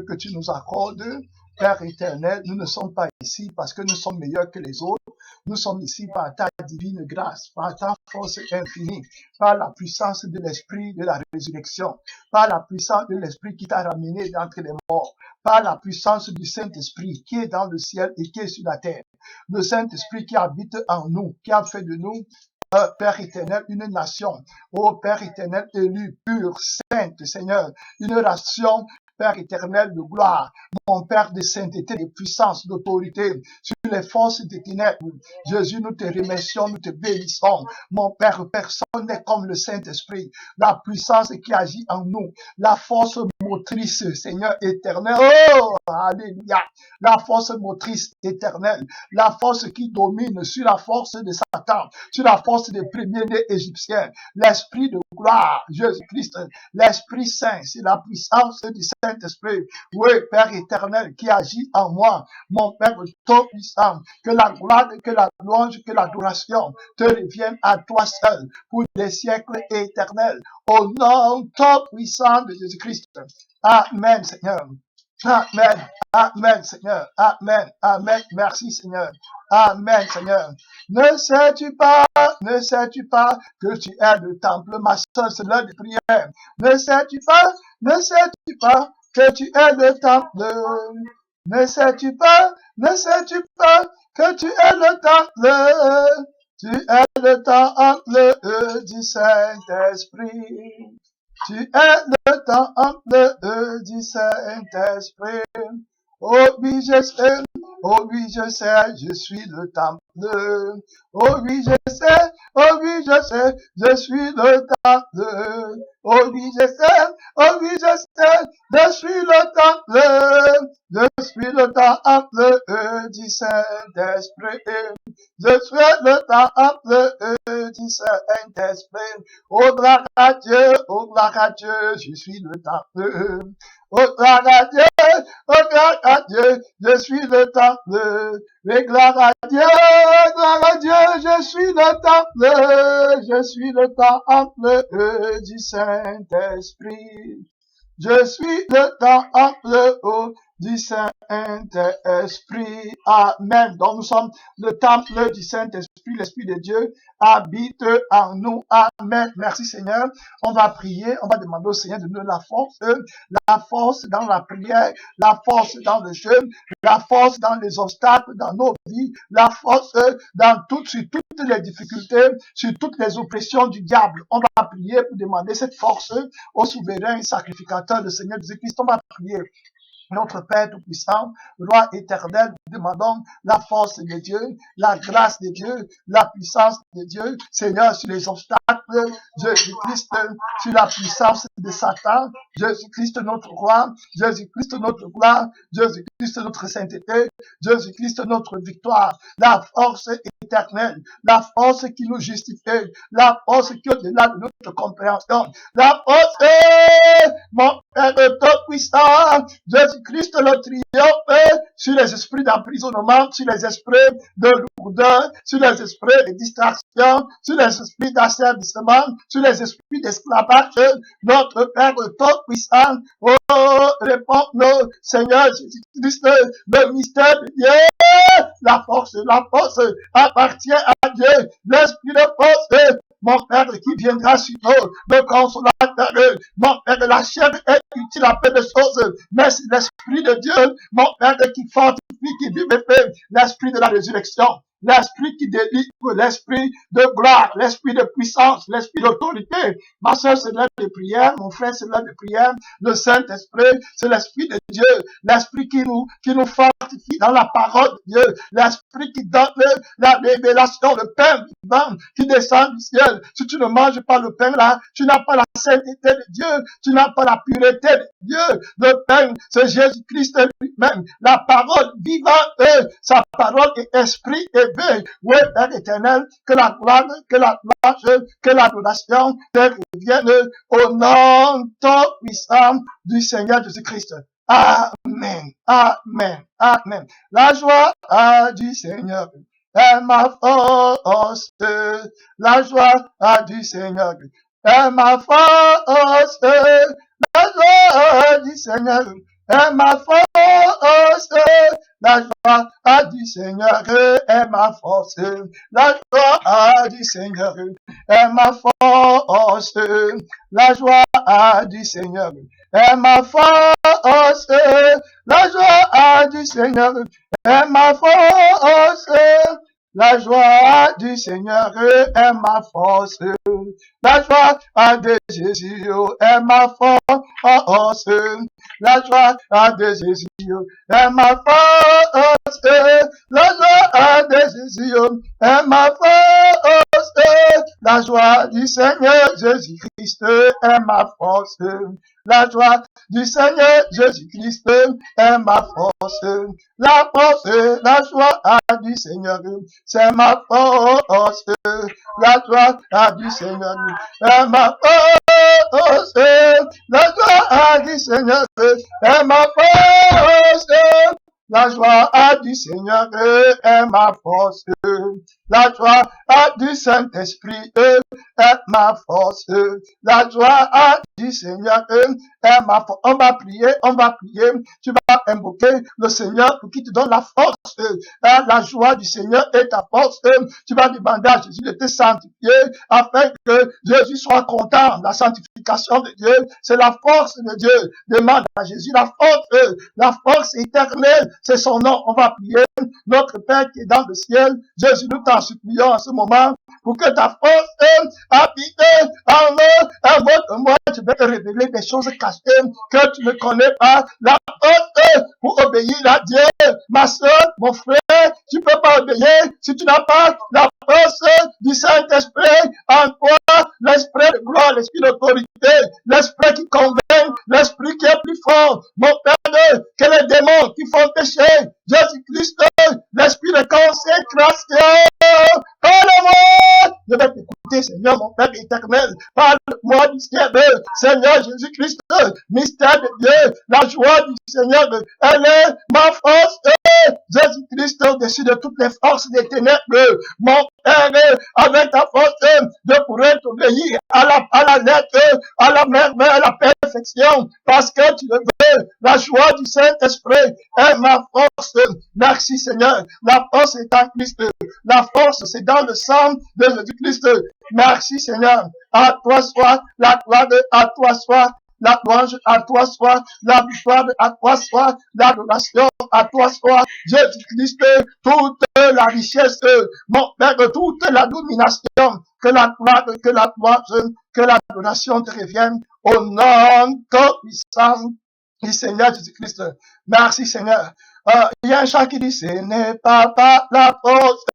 que tu nous accordes. Père éternel, nous ne sommes pas ici parce que nous sommes meilleurs que les autres. Nous sommes ici par ta divine grâce, par ta force infinie, par la puissance de l'esprit de la résurrection, par la puissance de l'esprit qui t'a ramené d'entre les morts, par la puissance du Saint-Esprit qui est dans le ciel et qui est sur la terre. Le Saint-Esprit qui habite en nous, qui a fait de nous Père éternel, une nation, ô Père éternel, élu, pur, sainte, Seigneur, une nation, Père éternel de gloire, mon Père de sainteté, de puissance, d'autorité, sur les forces des ténèbres. Jésus, nous te remercions, nous te bénissons. Mon Père, personne n'est comme le Saint-Esprit, la puissance qui agit en nous, la force motrice, Seigneur éternel. Oh, alléluia. La force motrice éternelle, la force qui domine sur la force de Satan, sur la force des premiers-nés égyptiens, l'esprit de gloire, Jésus-Christ, l'Esprit Saint, c'est la puissance du Saint-Esprit. Oui, Père éternel, qui agit en moi, mon Père tout puissant, que la gloire, que la louange, que l'adoration te reviennent à toi seul pour des siècles éternels. Au nom tout puissant de Jésus-Christ. Amen, Seigneur. Amen, amen, Seigneur, amen, amen, merci, Seigneur, amen, Seigneur. Ne sais-tu pas que tu es le temple, ma soeur, c'est l'heure de prière. Ne sais-tu pas que tu es le temple. Ne sais-tu pas que tu es le temple. Tu es le temple du Saint-Esprit. Tu es le temple du Saint-Esprit. Oh oui, je sais, je suis le temple. Oh oui, je sais, je suis le temple. Oh oui, je sais, je suis le temple. Je suis le temple du Saint-Esprit. Je suis le temple du Saint-Esprit. Oh gloire à Dieu, je suis le temple. Oh gloire à Dieu, je suis le temple. Mais gloire à Dieu, je suis le temple du Saint-Esprit. Je suis le temple du Saint-Esprit. Amen. Donc nous sommes le temple du Saint-Esprit. L'Esprit de Dieu habite en nous. Amen. Merci Seigneur. On va prier. On va demander au Seigneur de nous la force dans la prière, la force dans le jeûne, la force dans les obstacles dans nos vies, la force sur toutes les difficultés, sur toutes les oppressions du diable. On va prier pour demander cette force au souverain et sacrificateur, le Seigneur Jésus-Christ. On va prier. Notre Père Tout-Puissant, Roi éternel, nous demandons la force de Dieu, la grâce de Dieu, la puissance de Dieu, Seigneur, sur les obstacles, Jésus-Christ, sur la puissance de Satan, Jésus-Christ notre Roi, Jésus-Christ notre gloire, Jésus-Christ notre sainteté, Jésus-Christ notre victoire, la force éternelle, la force qui nous justifie, la force qui est au-delà de notre compréhension, la force, mon Père Tout-Puissant, Jésus-Christ le triomphe sur les esprits d'emprisonnement, sur les esprits de lourdeur, sur les esprits de distraction, sur les esprits d'asservissement, sur les esprits d'esclavage. Notre Père Tout-Puissant, oh, réponds-nous, Seigneur Jésus-Christ, le mystère de Dieu, la force appartient à Dieu, l'esprit de force, mon Père qui viendra sur nous, le consolateur, mon Père, la chair est utile à peu de choses, mais c'est l'Esprit de Dieu, mon Père qui fortifie, qui vivifie, l'Esprit de la résurrection, l'Esprit qui délivre, l'Esprit de gloire, l'Esprit de puissance, l'Esprit d'autorité. Ma soeur, c'est l'heure de prière, mon frère, c'est l'heure de prière, le Saint-Esprit, c'est l'Esprit de Dieu, l'Esprit qui nous fortifie dans la parole de Dieu, l'Esprit qui donne la révélation, le pain vivant qui descend du ciel. Si tu ne manges pas le pain là, tu n'as pas la sainteté de Dieu, tu n'as pas la pureté de Dieu. Le pain, c'est Jésus-Christ lui-même, la parole vivante, sa parole est esprit et vie. Oui, Père éternel, que la gloire, que la louange, que l'adoration te revienne au nom tout puissant du Seigneur Jésus-Christ. Amen, amen, amen. La joie du Seigneur est ma force. La joie du Seigneur est ma force. La joie du Seigneur est ma force. La joie du Seigneur est ma force. La joie du Seigneur est ma force. La joie du Seigneur est ma force. La joie du Seigneur est ma force. La joie du Seigneur est ma force. La joie de Jésus est ma force. La joie de Jésus est ma force. La joie de Jésus est ma force. La joie du Seigneur Jésus-Christ est ma force. La joie du Seigneur Jésus-Christ est ma force. La force, la joie du Seigneur, c'est ma force. La joie du Seigneur est ma force. La joie du Seigneur est ma force. La joie du Seigneur est ma force. La joie du Saint-Esprit est ma force. La joie du Seigneur est ma force. On va prier, on va prier. Tu vas invoquer le Seigneur pour qu'il te donne la force. La joie du Seigneur est ta force. Tu vas demander à Jésus de te sanctifier afin que Jésus soit content. La sanctification de Dieu, c'est la force de Dieu. Demande à Jésus la force éternelle. C'est son nom. On va prier. Notre Père qui est dans le ciel, Jésus, nous t'en supplions en ce moment pour que ta force habite en nous. Invoque-moi, tu vais te révéler des choses cachées que tu ne connais pas. La force pour obéir à Dieu. Ma soeur, mon frère, tu ne peux pas obéir si tu n'as pas la force du Saint-Esprit en toi, l'esprit de gloire, l'esprit d'autorité, l'esprit qui convainc, l'esprit qui est plus fort. Mon Père, que les démons qui font pécher, Jésus-Christ, l'esprit de consécration, parle-moi. Je vais t'écouter, Seigneur, mon Père éternel. Parle-moi du ciel, Seigneur Jésus-Christ, mystère de Dieu, la joie du Seigneur, elle est ma force. Jésus-Christ au-dessus de toutes les forces des ténèbres. Mon Père, avec ta force, je pourrais t'obéir à la lettre, à la merveille, à la perfection, parce que tu le veux. La joie du Saint-Esprit est ma force. Merci Seigneur. La force est en Christ. La force, c'est dans le sang de Jésus-Christ. Merci Seigneur. À toi soit la gloire, à toi soit la louange, à toi soit la victoire, à toi soit l'adoration, à toi soit Jésus-Christ, toute la richesse, mon Père, toute la domination, que la gloire, que l'adoration te revienne au nom puissant du Seigneur Jésus-Christ. Merci Seigneur. Il y a un chant qui dit, ce n'est pas par la force,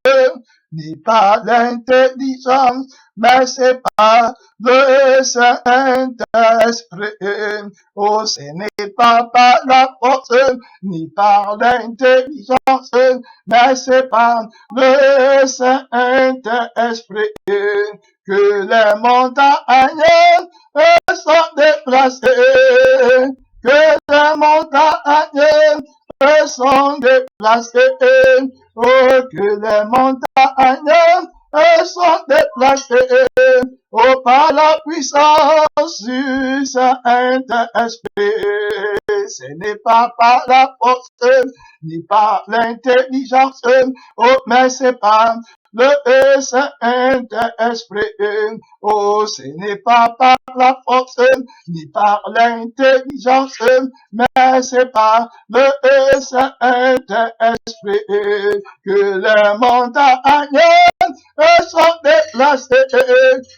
ni par l'intelligence, mais c'est par le Saint-Esprit. Oh, ce n'est pas par la force, ni par l'intelligence, mais c'est par le Saint-Esprit que les montagnes sont déplacées, que les montagnes sont déplacées, oh, que les montagnes sont déplacées, oh, par la puissance du Saint-Esprit. Ce n'est pas par la force, ni par l'intelligence, oh, mais c'est par le Saint-Esprit. Oh, ce n'est pas par la force, ni par l'intelligence, mais c'est par le Saint-Esprit que les montagnes sont déplacées.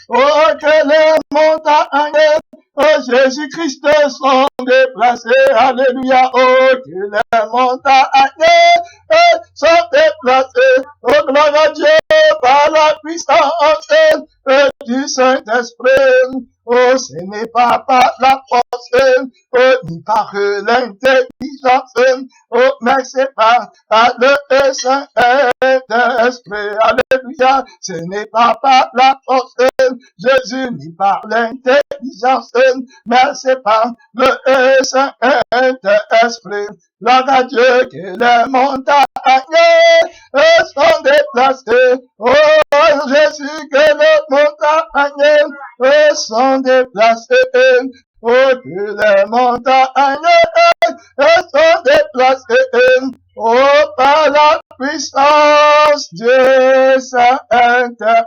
Oh, que les montagnes, oh, Jésus-Christ sont déplacées. Alléluia. Oh, que les montagnes sont déplacées. Oh, gloire à Dieu par la puissance du Saint-Esprit. Oh, ce n'est pas par la force, oh, ni par l'intelligence, oh, mais c'est par le Saint-Esprit. Alléluia. Ce n'est pas par la force, Jésus, ni par l'intelligence, mais c'est par le Saint-Esprit. Gloire à Dieu que les montagnes sont déplacées. Oh, Jésus, que les montagnes sont déplacées oh, que les montagnes sont déplacées, oh, par la puissance du Saint-Esprit.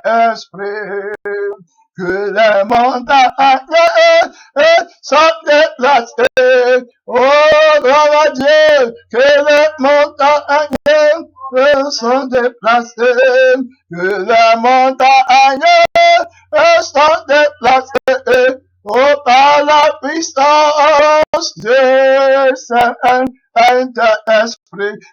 Que les montagnes sont déplacées, oh, gloire à Dieu, que les montagnes sont déplacées, que les montagnes sont déplacées, oh, par la puissance du Saint-Esprit.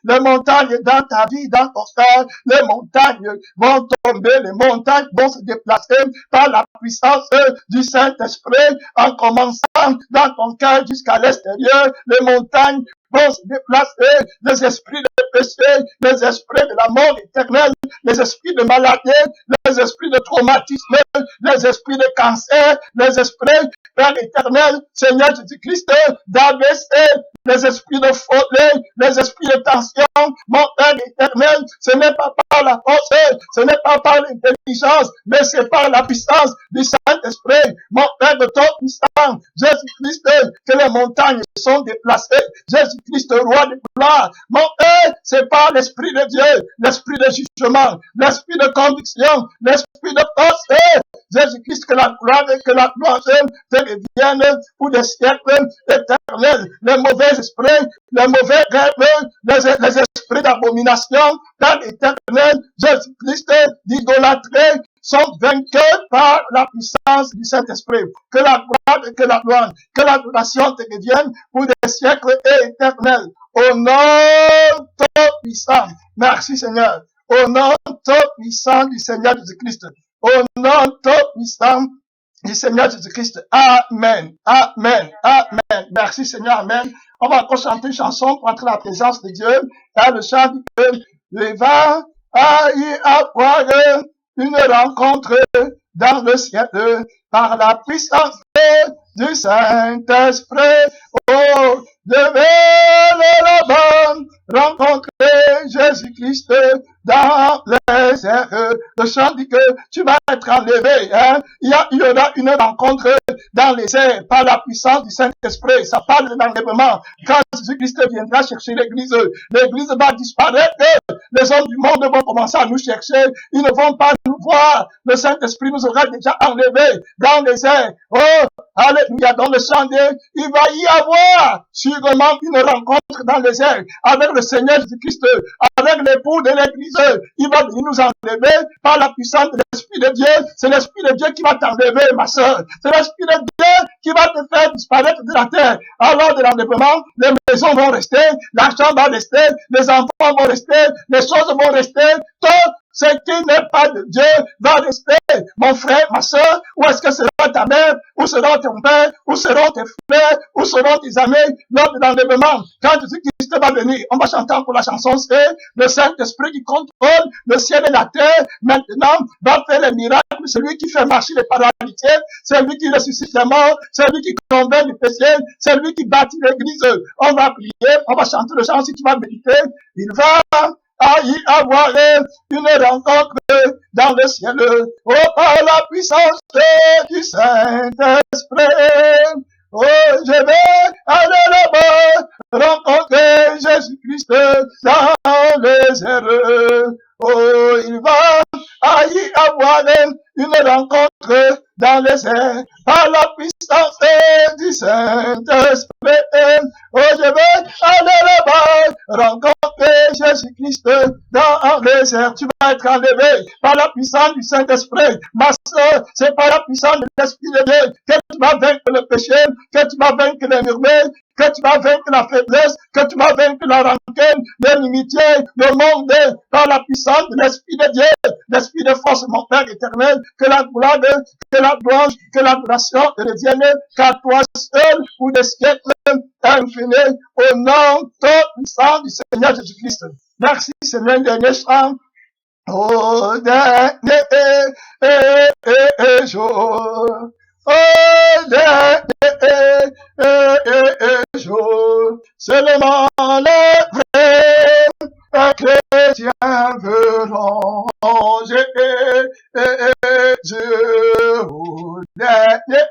Les montagnes dans ta vie, dans ton cœur, les montagnes vont tomber, les montagnes vont se déplacer par la puissance du Saint-Esprit, en commençant dans ton cœur jusqu'à l'extérieur. Les montagnes vont se déplacer, les esprits de péché, les esprits de la mort éternelle, les esprits de maladie, les esprits de traumatisme, les esprits de cancer, les esprits, Père éternel, Seigneur Jésus-Christ, d'AVC, les esprits de folie, les esprits de tension, mon Père éternel, ce n'est pas par la force, ce n'est pas par l'intelligence, mais c'est par la puissance du Saint-Esprit, mon Père de ton puissant, Jésus-Christ, que les montagnes sont déplacées, Jésus-Christ, roi de gloire, mon Père, c'est par l'Esprit de Dieu, l'Esprit de jugement, l'Esprit de conviction, l'Esprit de force, Jésus-Christ, que la gloire te revienne pour des siècles éternels. Les mauvais esprits, les mauvais rêves, les esprits d'abomination, dans l'éternel, Jésus-Christ, d'idolâtrie, sont vaincus par la puissance du Saint-Esprit. Que la gloire, que l'adoration te revienne pour des siècles éternels. Au nom tout puissant. Merci Seigneur. Au nom tout puissant du Seigneur Jésus-Christ. Au nom tout puissant du Seigneur Jésus-Christ. Amen. Amen. Amen. Merci Seigneur. Amen. On va encore chanter une chanson pour entrer dans la présence de Dieu. Là, le chant dit que il va y avoir une rencontre dans le ciel par la puissance du Saint-Esprit. Oh, je vais là-bas rencontrer Jésus-Christ dans les airs. Le chant dit que tu vas être enlevé. Hein? Il y aura une rencontre dans les airs par la puissance du Saint-Esprit. Ça parle d'enlèvement. Quand Jésus-Christ viendra chercher l'église va disparaître. Les hommes du monde vont commencer à nous chercher. Ils ne vont pas nous voir. Le Saint-Esprit nous aura déjà enlevés dans les airs. Oh, alléluia. Dans le chant il va y avoir sûrement une rencontre dans les airs avec le Seigneur Jésus-Christ, avec l'époux de l'église. Il va venir nous enlever par la puissance de l'Esprit de Dieu. C'est l'Esprit de Dieu qui va t'enlever, ma soeur. C'est l'Esprit de Dieu qui va te faire disparaître de la terre. Alors de l'enlèvement, les maisons vont rester, l'argent va rester, les enfants vont rester, les choses vont rester, tout ce qui n'est pas de Dieu va rester. Mon frère, ma soeur, où est-ce que sera ta mère, où sera ton père, où seront tes frères, où seront tes amis lors de l'enlèvement? Quand Jésus-Christ va venir, on va chanter pour la chanson, c'est le Saint-Esprit qui contrôle le ciel et la terre. Maintenant, va faire les miracles. Celui qui fait marcher les paralytiques, c'est lui qui ressuscite les morts, c'est lui qui convainc les péchés, c'est lui qui bâtit l'église. On va prier, on va chanter le chant si tu vas méditer. Il va y avoir une rencontre dans le ciel, oh, par la puissance du Saint-Esprit. Oh, je vais aller là-bas, rencontrer Jésus-Christ dans les airs. Oh, il va y avoir une rencontre dans les airs, par la puissance du Saint-Esprit. Oh, je vais aller là-bas, rencontrer Jésus-Christ dans les airs. Tu vas être enlevé par la puissance du Saint-Esprit. Ma soeur, c'est par la puissance de l'Esprit de Dieu que tu vas vaincre le péché, que tu vas vaincre les murmures, que tu vas vaincre la faiblesse, que tu vas vaincre la rancune, l'inimitié, le monde, par la puissance de l'Esprit de Dieu, l'Esprit de force, mon Père éternel, que la gloire, que la louange, que l'adoration revienne qu'à toi seul pour des siècles infinis, au nom tout puissant du Seigneur Jésus-Christ. Merci Seigneur, dernier chant. Au dernier jour. Au dernier jour, seulement les vrais chrétiens verront Jésus. Au dernier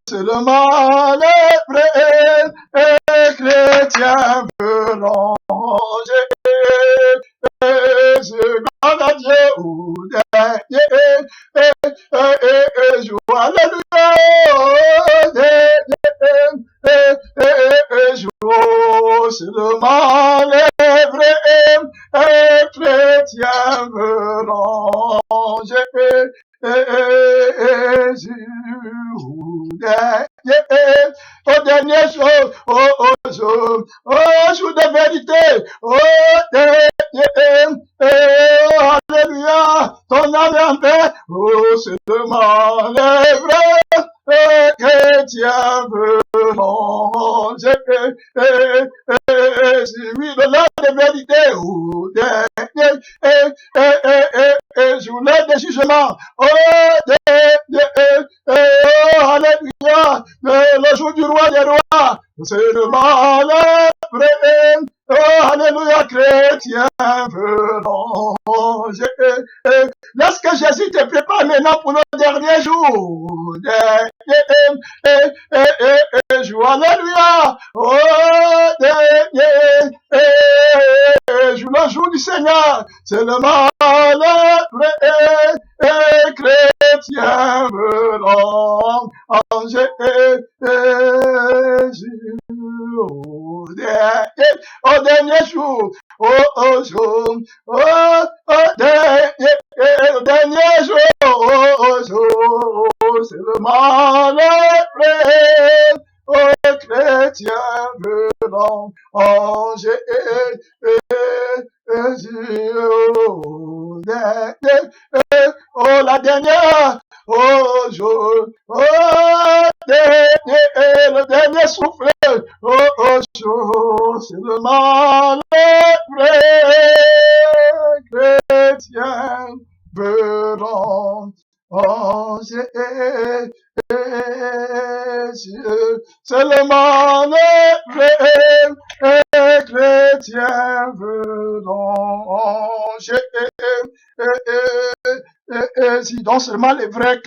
seulement les vrais chrétiens veulent ranger. Je grande à Dieu au dernier jour. Alléluia. Jour seulement les vrais chrétiens veulent ranger. Au dernier jour, jour de vérité, alléluia, ton âme est en paix, seulement les vrais chrétiens veulent ranger. Oui, le l'heure de vérité, jour de jugement, alléluia, le jour du roi des rois, seulement les vrais, alléluia, chrétiens veulent ranger. Lorsque Jésus te prépare maintenant pour le dernier jour, alléluia, le jour du Seigneur, seulement les vrais chrétiens veulent ranger. Au dernier jour, au dernier jour, seulement les vrais chrétiens veulent ranger. La dernière, jour, le dernier souffle, jour, seulement les vrais chrétiens veulent ranger. Seulement les vrais chrétiens veulent ranger. Donc seulement les vrais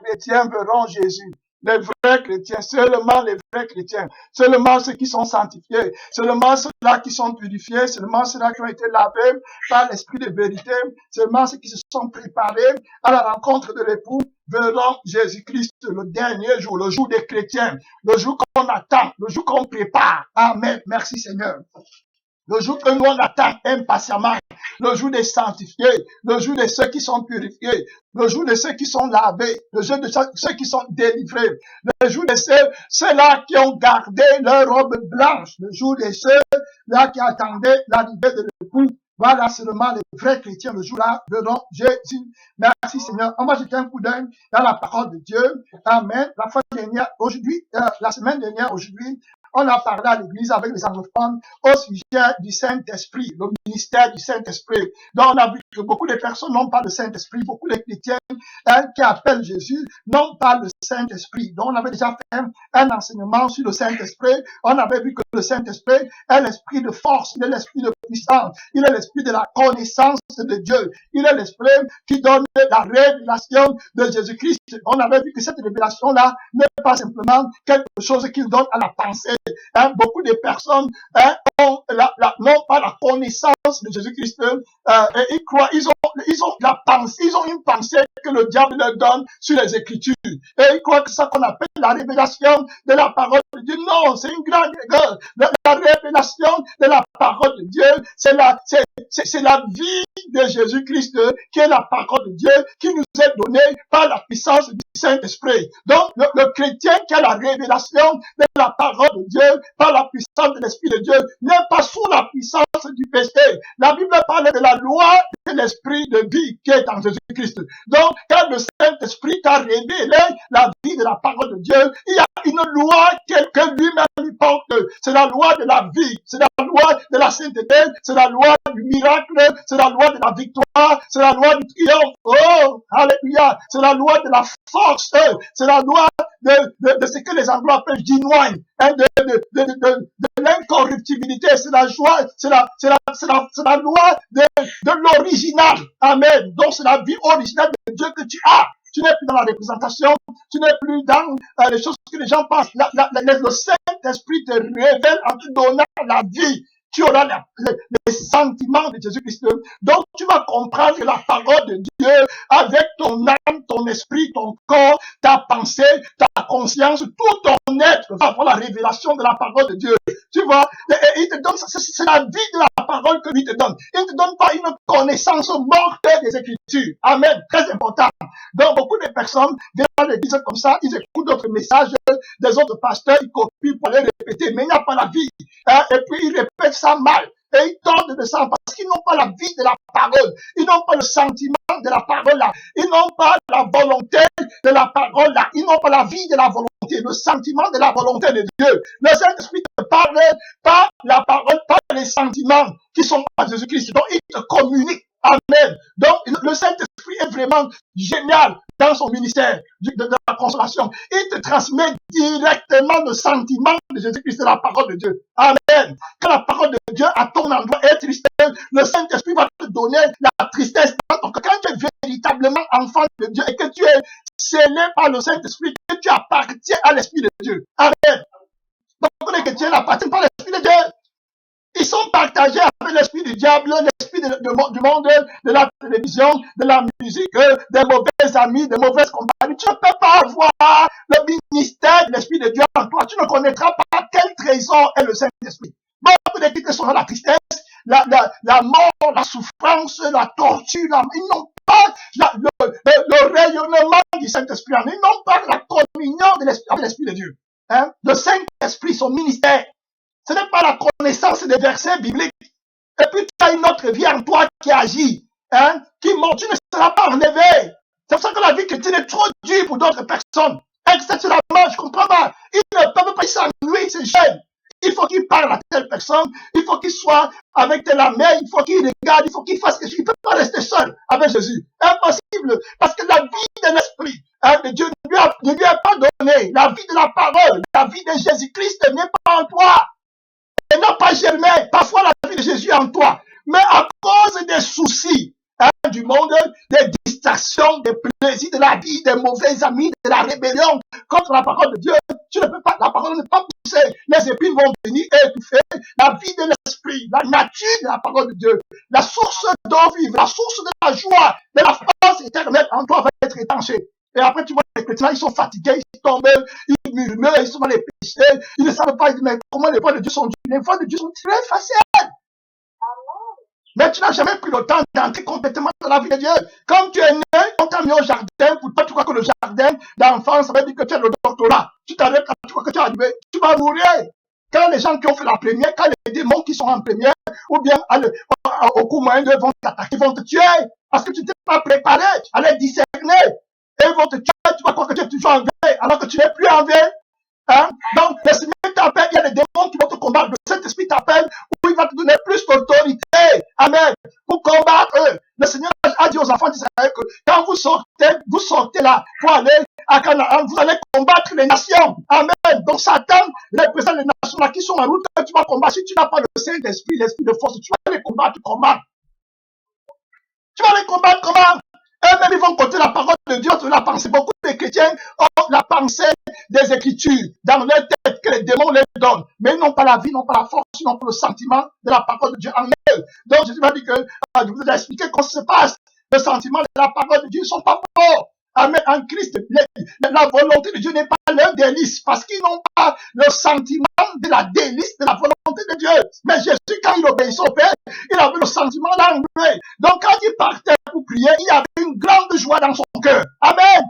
chrétiens verront Jésus. Les vrais chrétiens, seulement les vrais chrétiens, seulement ceux qui sont sanctifiés, seulement ceux-là qui sont purifiés, seulement ceux-là qui ont été lavés par l'esprit de vérité, seulement ceux qui se sont préparés à la rencontre de l'époux verront Jésus-Christ le dernier jour, le jour des chrétiens, le jour qu'on attend, le jour qu'on prépare. Amen. Merci Seigneur. Le jour que nous on attend impatiemment, le jour des sanctifiés, le jour de ceux qui sont purifiés, le jour de ceux qui sont lavés, le jour de ceux qui sont délivrés, le jour de ceux-là qui ont gardé leur robe blanche, le jour de ceux-là qui attendaient l'arrivée de l'époux. Voilà seulement les vrais chrétiens, le jour-là, verront Jésus. Merci Seigneur. On va jeter un coup d'œil dans la parole de Dieu. Amen. La fois dernière, aujourd'hui, la semaine dernière, aujourd'hui, on a parlé à l'église avec les anglophones au sujet du Saint-Esprit, le ministère du Saint-Esprit. Donc, on a vu que beaucoup de personnes n'ont pas le Saint-Esprit, beaucoup de chrétiens qui appellent Jésus n'ont pas le Saint-Esprit. Donc, on avait déjà fait un enseignement sur le Saint-Esprit. On avait vu que le Saint-Esprit est l'esprit de force, il est l'esprit de puissance, il est l'esprit de la connaissance de Dieu. Il est l'esprit qui donne la révélation de Jésus-Christ. On avait vu que cette révélation-là n'est pas simplement quelque chose qu'il donne à la pensée. Beaucoup de personnes n'ont pas la connaissance de Jésus-Christ. Et ils croient, ils ont la pensée, ils ont une pensée que le diable leur donne sur les Écritures. Et ils croient que ça qu'on appelle la révélation de la parole de Dieu. Non, c'est une grande erreur. La révélation de la parole de Dieu, c'est la vie de Jésus-Christ qui est la parole de Dieu qui nous est donnée par la puissance du Saint-Esprit. Donc, le chrétien qui a la révélation de la parole de Dieu par la puissance de l'Esprit de Dieu n'est pas sous la puissance du péché. La Bible parle de la loi de l'Esprit de vie qui est en Jésus-Christ. Donc, quand le Saint-Esprit t'a révélé la vie de la parole de Dieu, il y a une loi que lui-même lui porte. C'est la loi de la vie, c'est la loi de la sainteté, c'est la loi du miracle, c'est la loi de la victoire, c'est la loi du triomphe. Oh, alléluia, c'est la loi de la force, c'est la loi de ce que les Anglais appellent genuine, hein, de l'incorruptibilité. C'est la joie, c'est la loi de l'original. Amen. Donc c'est la vie originale de Dieu que tu as. Tu n'es plus dans la représentation, tu n'es plus dans les choses que les gens pensent. Le Saint-Esprit te révèle en te donnant la vie. Tu auras les sentiments de Jésus-Christ. Donc, tu vas comprendre la parole de Dieu avec ton âme, ton esprit, ton corps, ta pensée, ta conscience, tout ton être va avoir la révélation de la parole de Dieu. Tu vois, et il te donne, c'est la vie de la parole que lui te donne. Il ne te donne pas une connaissance morte des Écritures. Amen. Très important. Donc, beaucoup de personnes viennent à l'église comme ça, ils écoutent d'autres messages des autres pasteurs, ils copient pour les répéter, mais il n'y a pas la vie. Hein? Et puis, ils répètent ça mal. Et ils tordent de ça parce qu'ils n'ont pas la vie de la parole. Ils n'ont pas le sentiment de la parole là. Ils n'ont pas la volonté de la parole là. Ils n'ont pas la vie de la volonté, le sentiment de la volonté de Dieu. Le Saint-Esprit te parle pas la parole, pas les sentiments qui sont à Jésus-Christ. Donc, il te communique. Amen. Donc, le Saint-Esprit est vraiment génial dans son ministère de la consolation. Il te transmet directement le sentiment de Jésus-Christ, de la parole de Dieu. Amen. Quand la parole de Dieu à ton endroit est triste, le Saint-Esprit va te donner la tristesse. Donc, quand tu es véritablement enfant de Dieu et que tu es scellé par le Saint-Esprit, que tu appartiens à l'Esprit de Dieu. Amen. Donc, les chrétiens n'appartiennent pas à l'Esprit de Dieu. Ils sont partagés avec l'esprit du diable, l'esprit du monde, de la télévision, de la musique, des mauvais amis, des mauvaises compagnies. Tu ne peux pas avoir le ministère de l'esprit de Dieu en toi. Tu ne connaîtras pas quel trésor est le Saint-Esprit. Beaucoup de chrétiens sont dans la tristesse, la mort, la souffrance, la torture. Ils n'ont pas le rayonnement du Saint-Esprit. Ils n'ont pas la communion de l'esprit de Dieu. Hein? Le Saint-Esprit, son ministère. Ce n'est pas la connaissance des versets bibliques. Et puis tu as une autre vie en toi qui agit, hein, qui monte. Tu ne seras pas enlevé. C'est pour ça que la vie chrétienne est trop dure pour d'autres personnes. Exceptionnellement, je comprends pas. Ils ne peuvent pas s'ennuyer, c'est gêne. Il faut qu'il parle à telle personne, il faut qu'il soit avec telle amie, il faut qu'il regarde, il faut qu'il fasse quelque chose. Il ne peut pas rester seul avec Jésus. Impossible. Parce que la vie de l'esprit de Dieu ne lui a pas donné. La vie de la parole, la vie de Jésus-Christ n'est pas en toi. Elle n'a pas germé. Parfois, la vie de Jésus est en toi. Mais à cause des soucis du monde, des distractions, des plaisirs de la vie, des mauvais amis, de la rébellion contre la parole de Dieu, tu ne peux pas, la parole ne peut pas pousser. Les épines vont venir étouffer la vie de l'esprit, la nature de la parole de Dieu, la source d'eau vive, la source de la joie, de la force éternelle en toi va être étanchée. Et après, tu vois, les chrétiens, ils sont fatigués, ils tombent, ils murmurent, ils sont dans les péchés, ils ne savent pas, mais comment les voies de Dieu sont dures. Les voies de Dieu sont très faciles. Mais tu n'as jamais pris le temps d'entrer complètement dans la vie de Dieu. Quand tu es né, on t'a mis au jardin, pour toi, tu crois que le jardin d'enfance, ça veut dire que tu as le doctorat. Tu t'arrêtes là, tu crois que tu es arrivé, tu vas mourir. Quand les gens qui ont fait la première, quand les démons qui sont en première, ou bien au coup moyen, vont t'attaquer, vont te tuer, parce que tu t'es pas préparé à les discerner. Et ils vont te tuer, tu vas croire que tu es toujours en veille, alors que tu n'es plus en veille. Hein? Donc, le Seigneur t'appelle, il y a des démons qui vont te combattre. Le Saint-Esprit t'appelle, où il va te donner plus d'autorité. Amen. Pour combattre eux. Le Seigneur a dit aux enfants d'Israël que quand vous sortez là pour aller à Canaan, vous allez combattre les nations. Amen. Donc, Satan représente les nations là qui sont en route. Tu vas combattre. Si tu n'as pas le Saint-Esprit, l'esprit de force, tu vas les combattre comment? Tu vas les combattre comment? Eux-mêmes, ils vont compter la parole de Dieu sur la pensée. Beaucoup de chrétiens ont la pensée des Écritures dans leur tête que les démons leur donnent. Mais ils n'ont pas la vie, ils n'ont pas la force, ils n'ont pas le sentiment de la parole de Dieu en eux. Donc, Jésus m'a dit que, je vous ai expliqué comment ça se passe. Le sentiment de la parole de Dieu ne sont pas forts. Amen. En Christ, la volonté de Dieu n'est pas leur délice parce qu'ils n'ont pas le sentiment de la délice de la volonté de Dieu. Mais Jésus, quand il obéissait au Père, il avait le sentiment d'enlever. Donc, quand il partait pour prier, il avait une grande joie dans son cœur. Amen.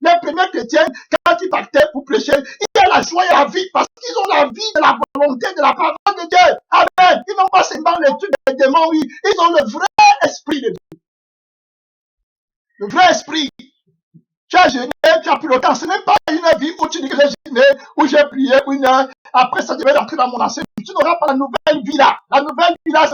Les premiers chrétiens, quand ils partaient pour prêcher, il y a la joie et la vie parce qu'ils ont la vie de la volonté de la parole de Dieu. Amen. Ils n'ont pas seulement les trucs des démons, ils ont le vrai esprit de Dieu. Le vrai esprit. Tu as jeûné, tu as pris le temps. Ce n'est pas une vie où tu dis que j'ai jeûné, où j'ai prié une heure. Après ça, je vais rentrer dans mon ancien. Tu n'auras pas la nouvelle vie là. La nouvelle vie là,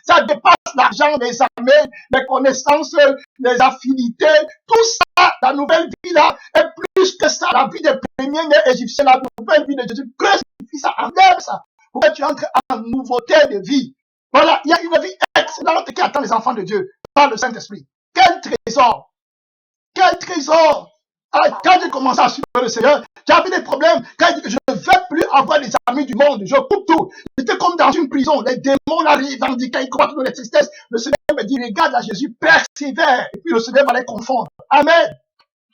ça dépasse l'argent, les armées, les connaissances, les affinités. Tout ça, la nouvelle vie là, est plus que ça. La vie des premier-né égyptien, la nouvelle vie de Jésus, crucifie ça, enlève ça. Pour que tu entres en nouveauté de vie. Voilà, il y a une vie excellente qui attend les enfants de Dieu par le Saint-Esprit. Quel trésor! Quel trésor! Ah, quand j'ai commencé à suivre le Seigneur, j'avais des problèmes. Quand il dit que je ne veux plus avoir les amis du monde, je coupe tout. J'étais comme dans une prison. Les démons arrivent, quand ils combattent les tristesses. Le Seigneur me dit, regarde là, Jésus persévère. Et puis le Seigneur va les confondre. Amen.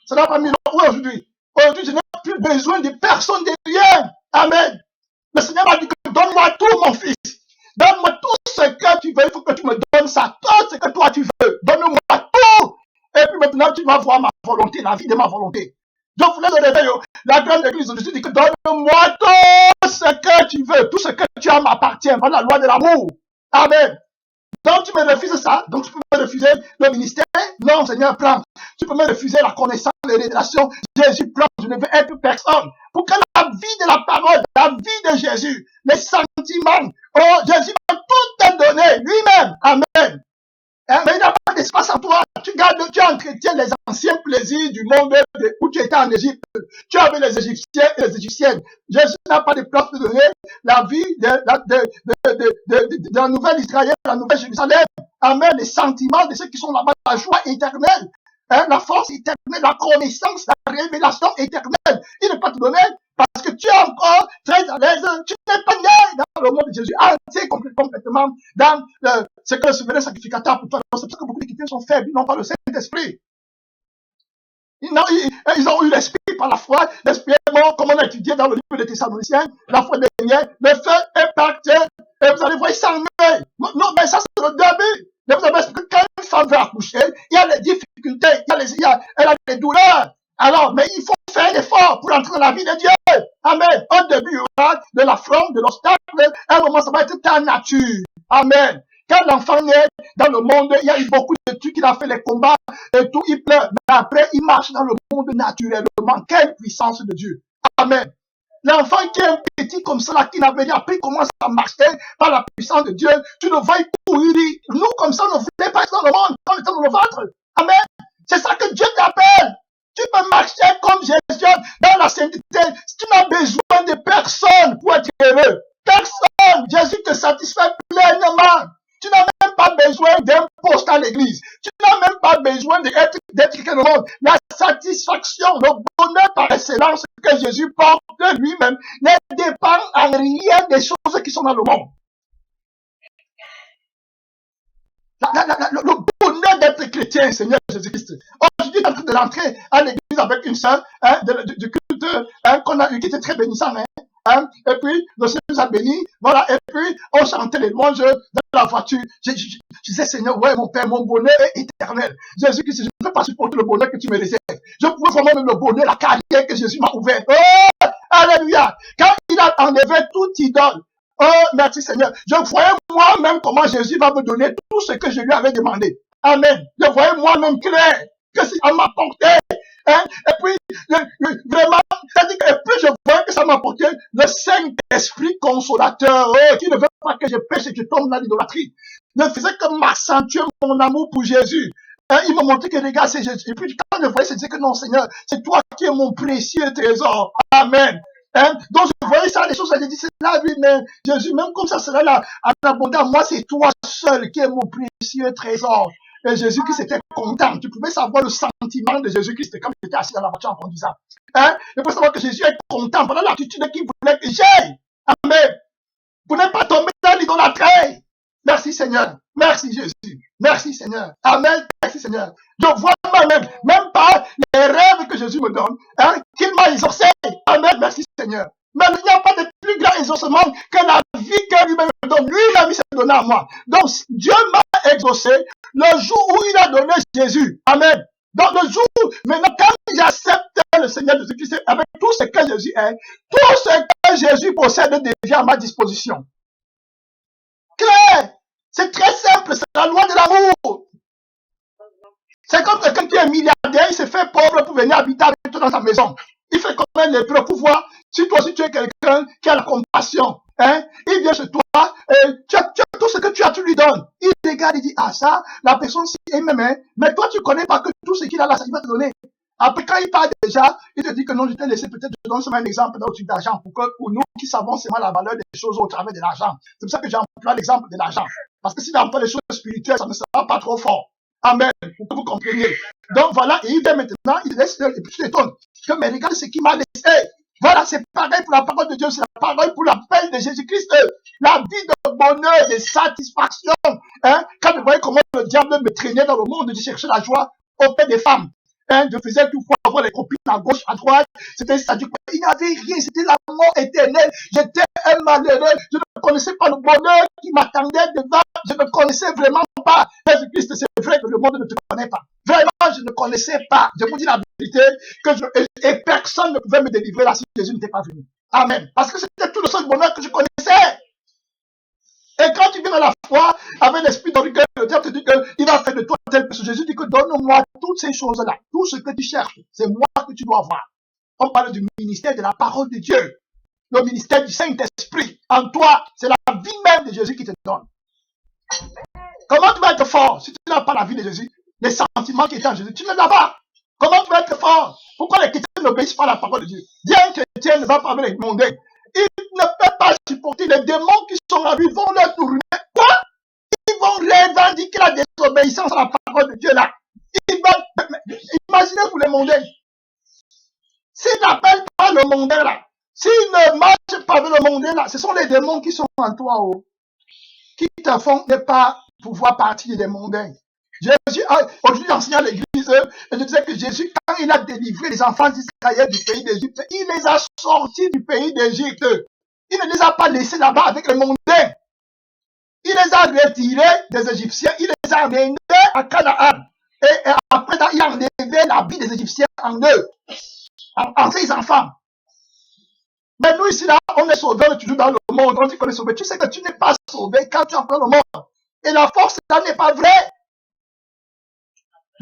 Ça n'a pas mis aujourd'hui. Aujourd'hui, je n'ai plus besoin de personne, de rien. Amen. Le Seigneur m'a dit que donne-moi tout, mon fils. Donne-moi tout ce que tu veux. Il faut que tu me donnes ça. Tout ce que toi tu veux. Donne-moi tout. Et puis maintenant, tu vas voir ma volonté, la vie de ma volonté. Je voulais le réveil. La grande église de Jésus dit que donne-moi tout ce que tu veux. Tout ce que tu as m'appartient. Voilà la loi de l'amour. Amen. Donc tu me refuses ça. Donc tu peux me refuser le ministère. Non, Seigneur, prends. Tu peux me refuser la connaissance, les révélations. Jésus, prends. Je ne veux être personne. Pour que la vie de la parole, la vie de Jésus, les sentiments, oh, Jésus va tout te donner lui-même. Amen. Mais il n'y a pas d'espace en toi. Tu entretiens les anciens plaisirs du monde où tu étais en Égypte. Tu avais les Égyptiens et les Égyptiennes. Jésus n'a pas de place de donner la vie de la nouvelle Israël, la nouvelle Jérusalem. Amen. Les sentiments de ceux qui sont là-bas, la joie éternelle, la force éternelle, la connaissance, la révélation éternelle. Il ne peut pas te donner parce que tu es encore très à l'aise. Tu n'es pas né dans le monde de Jésus, entier complètement dans ce que le souverain sacrificateur pour toi. C'est pour ça que beaucoup de chrétiens sont faibles, ils n'ont pas le Saint-Esprit. Ils ont eu l'esprit par la foi, l'esprit est mort, comme on a étudié dans le livre des Thessaloniciens, la foi dernière, le feu est parti, et vous allez voir, ils s'en mettent. Non, mais ça c'est le début. Mais vous avez expliqué que quand une femme veut accoucher, il y a les difficultés, elle a des douleurs. Alors, mais il faut faire l'effort pour entrer dans la vie de Dieu. Amen. Au début, il y aura de l'affront, de l'obstacle. À un moment, ça va être ta nature. Amen. Quand l'enfant naît dans le monde, il y a eu beaucoup de trucs, il a fait les combats et tout, il pleure. Mais après, il marche dans le monde naturellement. Quelle puissance de Dieu. Amen. L'enfant qui est un petit comme ça, là, qui n'avait rien appris comment ça marchait par la puissance de Dieu, tu le vois courir. Nous, comme ça, on ne voulait pas être dans le monde, on était dans le ventre. Amen. C'est ça que Dieu t'appelle. Tu peux marcher comme Jésus dans la sainteté. Tu n'as besoin de personne pour être heureux. Personne. Jésus te satisfait pleinement. Tu n'as même pas besoin d'un poste à l'église. Tu n'as même pas besoin d'être quelqu'un au monde. La satisfaction, le bonheur par excellence que Jésus porte de lui-même ne dépend en rien des choses qui sont dans le monde. Le bonheur d'être chrétien, Seigneur Jésus-Christ. Aujourd'hui, tu es en train de rentrer à l'église avec une sœur du culte qu'on a eu, qui était très bénissant. Et puis, le Seigneur nous a bénis. Voilà, et puis, on chantait les louanges dans la voiture. Je disais, Seigneur, ouais, mon Père, mon bonheur est éternel. Jésus-Christ, je ne peux pas supporter le bonheur que tu me réserves. Je pouvais vraiment même le bonheur, la carrière que Jésus m'a ouverte. Oh, alléluia. Quand il a enlevé tout idole, oh, merci Seigneur. Je voyais moi-même comment Jésus va me donner tout ce que je lui avais demandé. Amen. Je voyais moi-même clair que ça m'apportait. Et puis, vraiment, c'est-à-dire que plus je vois que ça m'apportait le Saint-Esprit consolateur, qui ne veut pas que je pêche et que je tombe dans l'idolâtrie, ne faisait que m'accentuer mon amour pour Jésus. Il m'a montré que regarde, c'est Jésus. Et puis, quand je voyais, je disais que non, Seigneur, c'est toi qui es mon précieux trésor. Amen. Donc je voyais ça, les choses, j'ai dit, c'est là, lui, mais Jésus, même comme ça sera là, en abondance, moi, c'est toi seul qui es mon précieux trésor. Et Jésus-Christ était content. Tu pouvais savoir le sentiment de Jésus-Christ quand il était assis dans la voiture en conduisant. Tu peux savoir que Jésus est content pendant l'attitude qu'il voulait que j'aie. Amen. Pour ne pas tomber dans l'idolâtrie. Merci Seigneur. Merci Jésus. Merci Seigneur. Amen. Merci Seigneur. Je vois moi-même, même par les rêves que Jésus me donne, qu'il m'a exaucé. Amen. Merci Seigneur. Mais il n'y a pas de plus grand exaucement que la vie que lui-même me donne. Lui, la vie s'est donnée à moi. Donc, Dieu m'a exaucé le jour où il a donné Jésus. Amen. Donc, le jour où, maintenant, quand j'accepte le Seigneur Jésus-Christ avec tout ce que Jésus est, tout ce que Jésus possède devient à ma disposition. Claire. C'est très simple. C'est la loi de l'amour. C'est comme quelqu'un qui est milliardaire, il s'est fait pauvre pour venir habiter avec toi dans sa maison. Il fait comme un lépreux pour voir si toi aussi tu es quelqu'un qui a la compassion. Il vient chez toi, tu as tout ce que tu as, tu lui donnes. Il regarde, il dit, ah ça, la personne si elle m'aime, mais toi tu connais pas que tout ce qu'il a là, ça il va te donner. Après quand il part déjà, il te dit que non, je t'ai laissé peut-être, je donne seulement un exemple dans le truc d'argent pour nous qui savons seulement la valeur des choses au travers de l'argent. C'est pour ça que j'emploie l'exemple de l'argent. Parce que si j'emploie les choses spirituelles, ça ne sera pas trop fort. Amen. Pour que vous compreniez. Donc voilà, et il vient maintenant, il laisse, et puis tu t'étonnes. Que mais regarde ce qu'il m'a laissé. Voilà, c'est pareil pour la parole de Dieu, c'est la parole pour l'appel de Jésus-Christ. La vie de bonheur, de satisfaction. Hein? Quand vous voyez comment le diable me traînait dans le monde, de chercher la joie auprès des femmes. Hein? Je faisais tout pour avoir les copines à gauche, à droite. C'était ça. Il n'y avait rien, c'était la mort éternelle. J'étais un malheureux. Je ne connaissais pas le bonheur qui m'attendait devant. Je ne connaissais vraiment pas. Jésus-Christ, c'est vrai que le monde ne te connaît pas. Vraiment, je ne connaissais pas. Je vous dis la vérité, et personne ne pouvait me délivrer là si Jésus n'était pas venu. Amen. Parce que c'était tout le seul bonheur que je connaissais. Et quand tu viens dans la foi, avec l'esprit d'orgueil, le diable te dit qu'il va faire de toi tel que Jésus dit que donne-moi toutes ces choses-là, tout ce que tu cherches, c'est moi que tu dois avoir. On parle du ministère de la parole de Dieu, le ministère du Saint-Esprit. En toi, c'est la vie même de Jésus qui te donne. Comment tu vas être fort si tu n'as pas la vie de Jésus, les sentiments qui étaient en Jésus, tu ne l'as pas. Comment tu vas être fort? Pourquoi les chrétiens n'obéissent pas à la parole de Dieu? Bien chrétien ne va pas avec les mondains. Ils ne peuvent pas supporter les démons qui sont en lui, vont leur tourner. Quoi? Ils vont revendiquer la désobéissance à la parole de Dieu là. Imaginez-vous les mondains. S'ils n'appellent pas le mondain là, s'ils ne marchent pas avec le mondain là, ce sont les démons qui sont en toi, qui te font ne pas pouvoir partir des mondains. Jésus, aujourd'hui, enseignant à l'église, je disais que Jésus, quand il a délivré les enfants d'Israël du pays d'Égypte, il les a sortis du pays d'Égypte. Il ne les a pas laissés là-bas avec les mondains. Il les a retirés des Égyptiens, il les a ramenés à Canaan. Et après ça, il a enlevé la vie des Égyptiens en eux, en ses enfants. Mais nous ici, là, on est sauvés, on est toujours dans le monde, on dit qu'on est sauvé. Tu sais que tu n'es pas sauvé quand tu apprends le monde. Et la force, là, n'est pas vraie.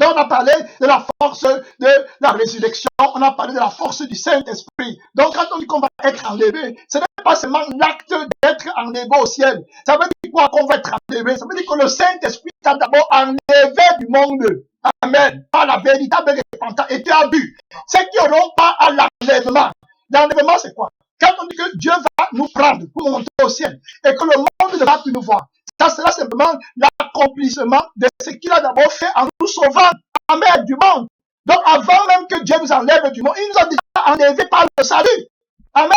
Donc, on a parlé de la force de la résurrection, on a parlé de la force du Saint-Esprit. Donc, quand on dit qu'on va être enlevé, ce n'est pas seulement l'acte d'être enlevé au ciel. Ça veut dire quoi qu'on va être enlevé? Ça veut dire que le Saint-Esprit t'a d'abord enlevé du monde. Amen. Par la véritable repentance. Et tu as vu. Ceux qui n'auront pas à l'enlèvement. L'enlèvement, c'est quoi? Quand on dit que Dieu va nous prendre pour monter au ciel et que le monde ne va plus nous voir. Ça sera simplement l'accomplissement de ce qu'il a d'abord fait en nous sauvant, Amen, du monde. Donc, avant même que Dieu nous enlève du monde, il nous a déjà enlevé par le salut. Amen.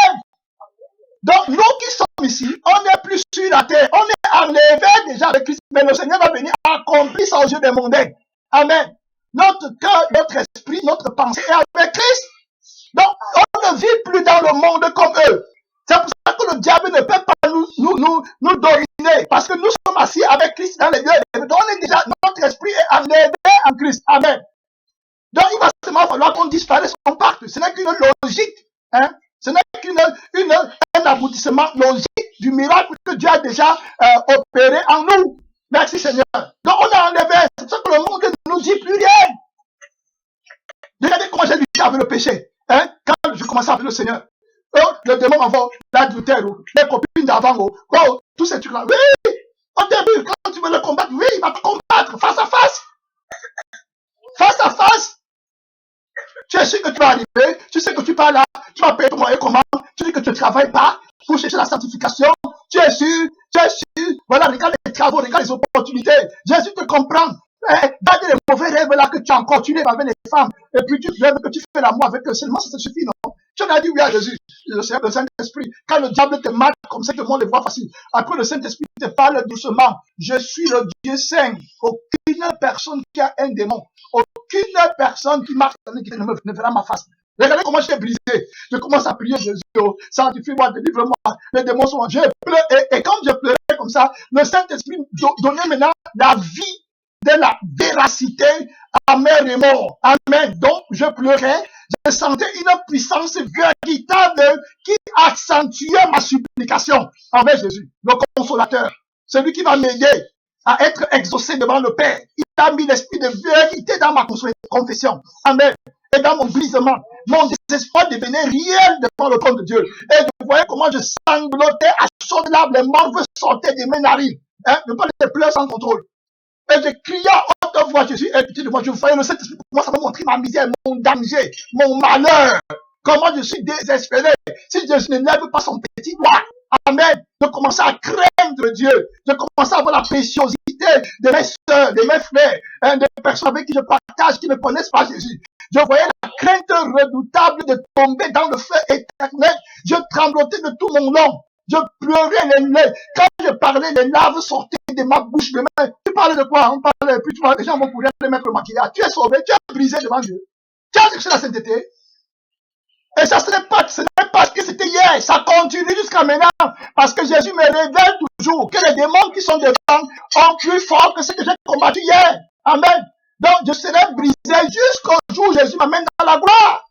Donc, nous qui sommes ici, on n'est plus sur la terre. On est enlevé déjà avec Christ. Mais le Seigneur va venir accomplir ça aux yeux des mondains. Amen. Notre cœur, notre esprit, notre pensée est avec Christ. Donc, on ne vit plus dans le monde comme eux. C'est pour ça que le diable ne peut pas nous dominer. Parce que nous sommes assis avec Christ dans les lieux. Donc, notre esprit est enlevé en Christ. Amen. Donc, il va seulement falloir qu'on disparaisse son pacte. Ce n'est qu'une logique. Hein? Ce n'est qu'un aboutissement logique du miracle que Dieu a déjà opéré en nous. Merci Seigneur. Donc, on a enlevé. C'est pour ça que le monde ne nous dit plus rien. Regardez comment j'ai lutté avec le péché. Hein? Quand je commençais avec le Seigneur. Le démon avant, l'adultère, les copines d'avant, tous ces trucs-là. Oui, au début, quand tu veux le combattre, oui, il va te combattre face à face. Face à face. Tu es sûr que tu vas arriver, tu sais que tu vas là, tu vas payer ton moyen comment, tu dis que tu ne travailles pas pour chercher la sanctification, tu es sûr, voilà, regarde les travaux, regarde les opportunités. Jésus te comprend. Dans les mauvais rêves là que tu as encore, tu rêves avec les femmes, et puis tu rêves que tu fais l'amour avec eux, seulement ça te suffit, non? Tu as dit oui à Jésus, le Saint-Esprit. Quand le diable te marque comme ça, que le monde le voit facile. Après, le Saint-Esprit te parle doucement. Je suis le Dieu saint. Aucune personne qui a un démon, aucune personne qui marche ne verra ma face. Regardez comment je t'ai brisé. Je commence à prier Jésus. Sanctifie-moi, délivre-moi. Les démons sont en jeu. Et quand je pleurais comme ça, le Saint-Esprit donnait maintenant la vie de la véracité à mes remords. Amen. Donc, je pleurais. Je sentais une puissance véritable qui accentuait ma supplication envers Jésus, le consolateur. Celui qui va m'aider à être exaucé devant le Père. Il a mis l'esprit de vérité dans ma confession. Amen. Et dans mon brisement, mon désespoir devenait réel devant le trône de Dieu. Et je voyais comment je sanglotais à chaudes larmes, les morts sortaient de mes narines. Hein? Ne pas les pleurs sans contrôle. Et je criais à haute voix, Jésus, aie pitié de moi. Je voyais le Saint-Esprit commence à me montrer ma misère, mon danger, mon malheur. Comment je suis désespéré. Si Jésus ne lève pas son petit doigt, amen, de commencer à craindre Dieu, de commencer à avoir la préciosité de mes soeurs, de mes frères, des personnes avec qui je partage, qui ne connaissent pas Jésus. Je voyais la crainte redoutable de tomber dans le feu éternel. Je tremblotais de tout mon long. Je pleurais, quand je parlais, les larmes sortaient de ma bouche de main. Tu parlais de quoi? On parlait, puis tu vois, les gens vont pouvoir te mettre le maquillage. Tu es sauvé, tu es brisé devant Dieu. Tu as cherché la sainteté. Et ça, ce n'est pas ce que c'était hier. Ça continue jusqu'à maintenant. Parce que Jésus me révèle toujours que les démons qui sont devant ont plus fort que ce que j'ai combattu hier. Amen. Donc, je serai brisé jusqu'au jour où Jésus m'amène dans la gloire.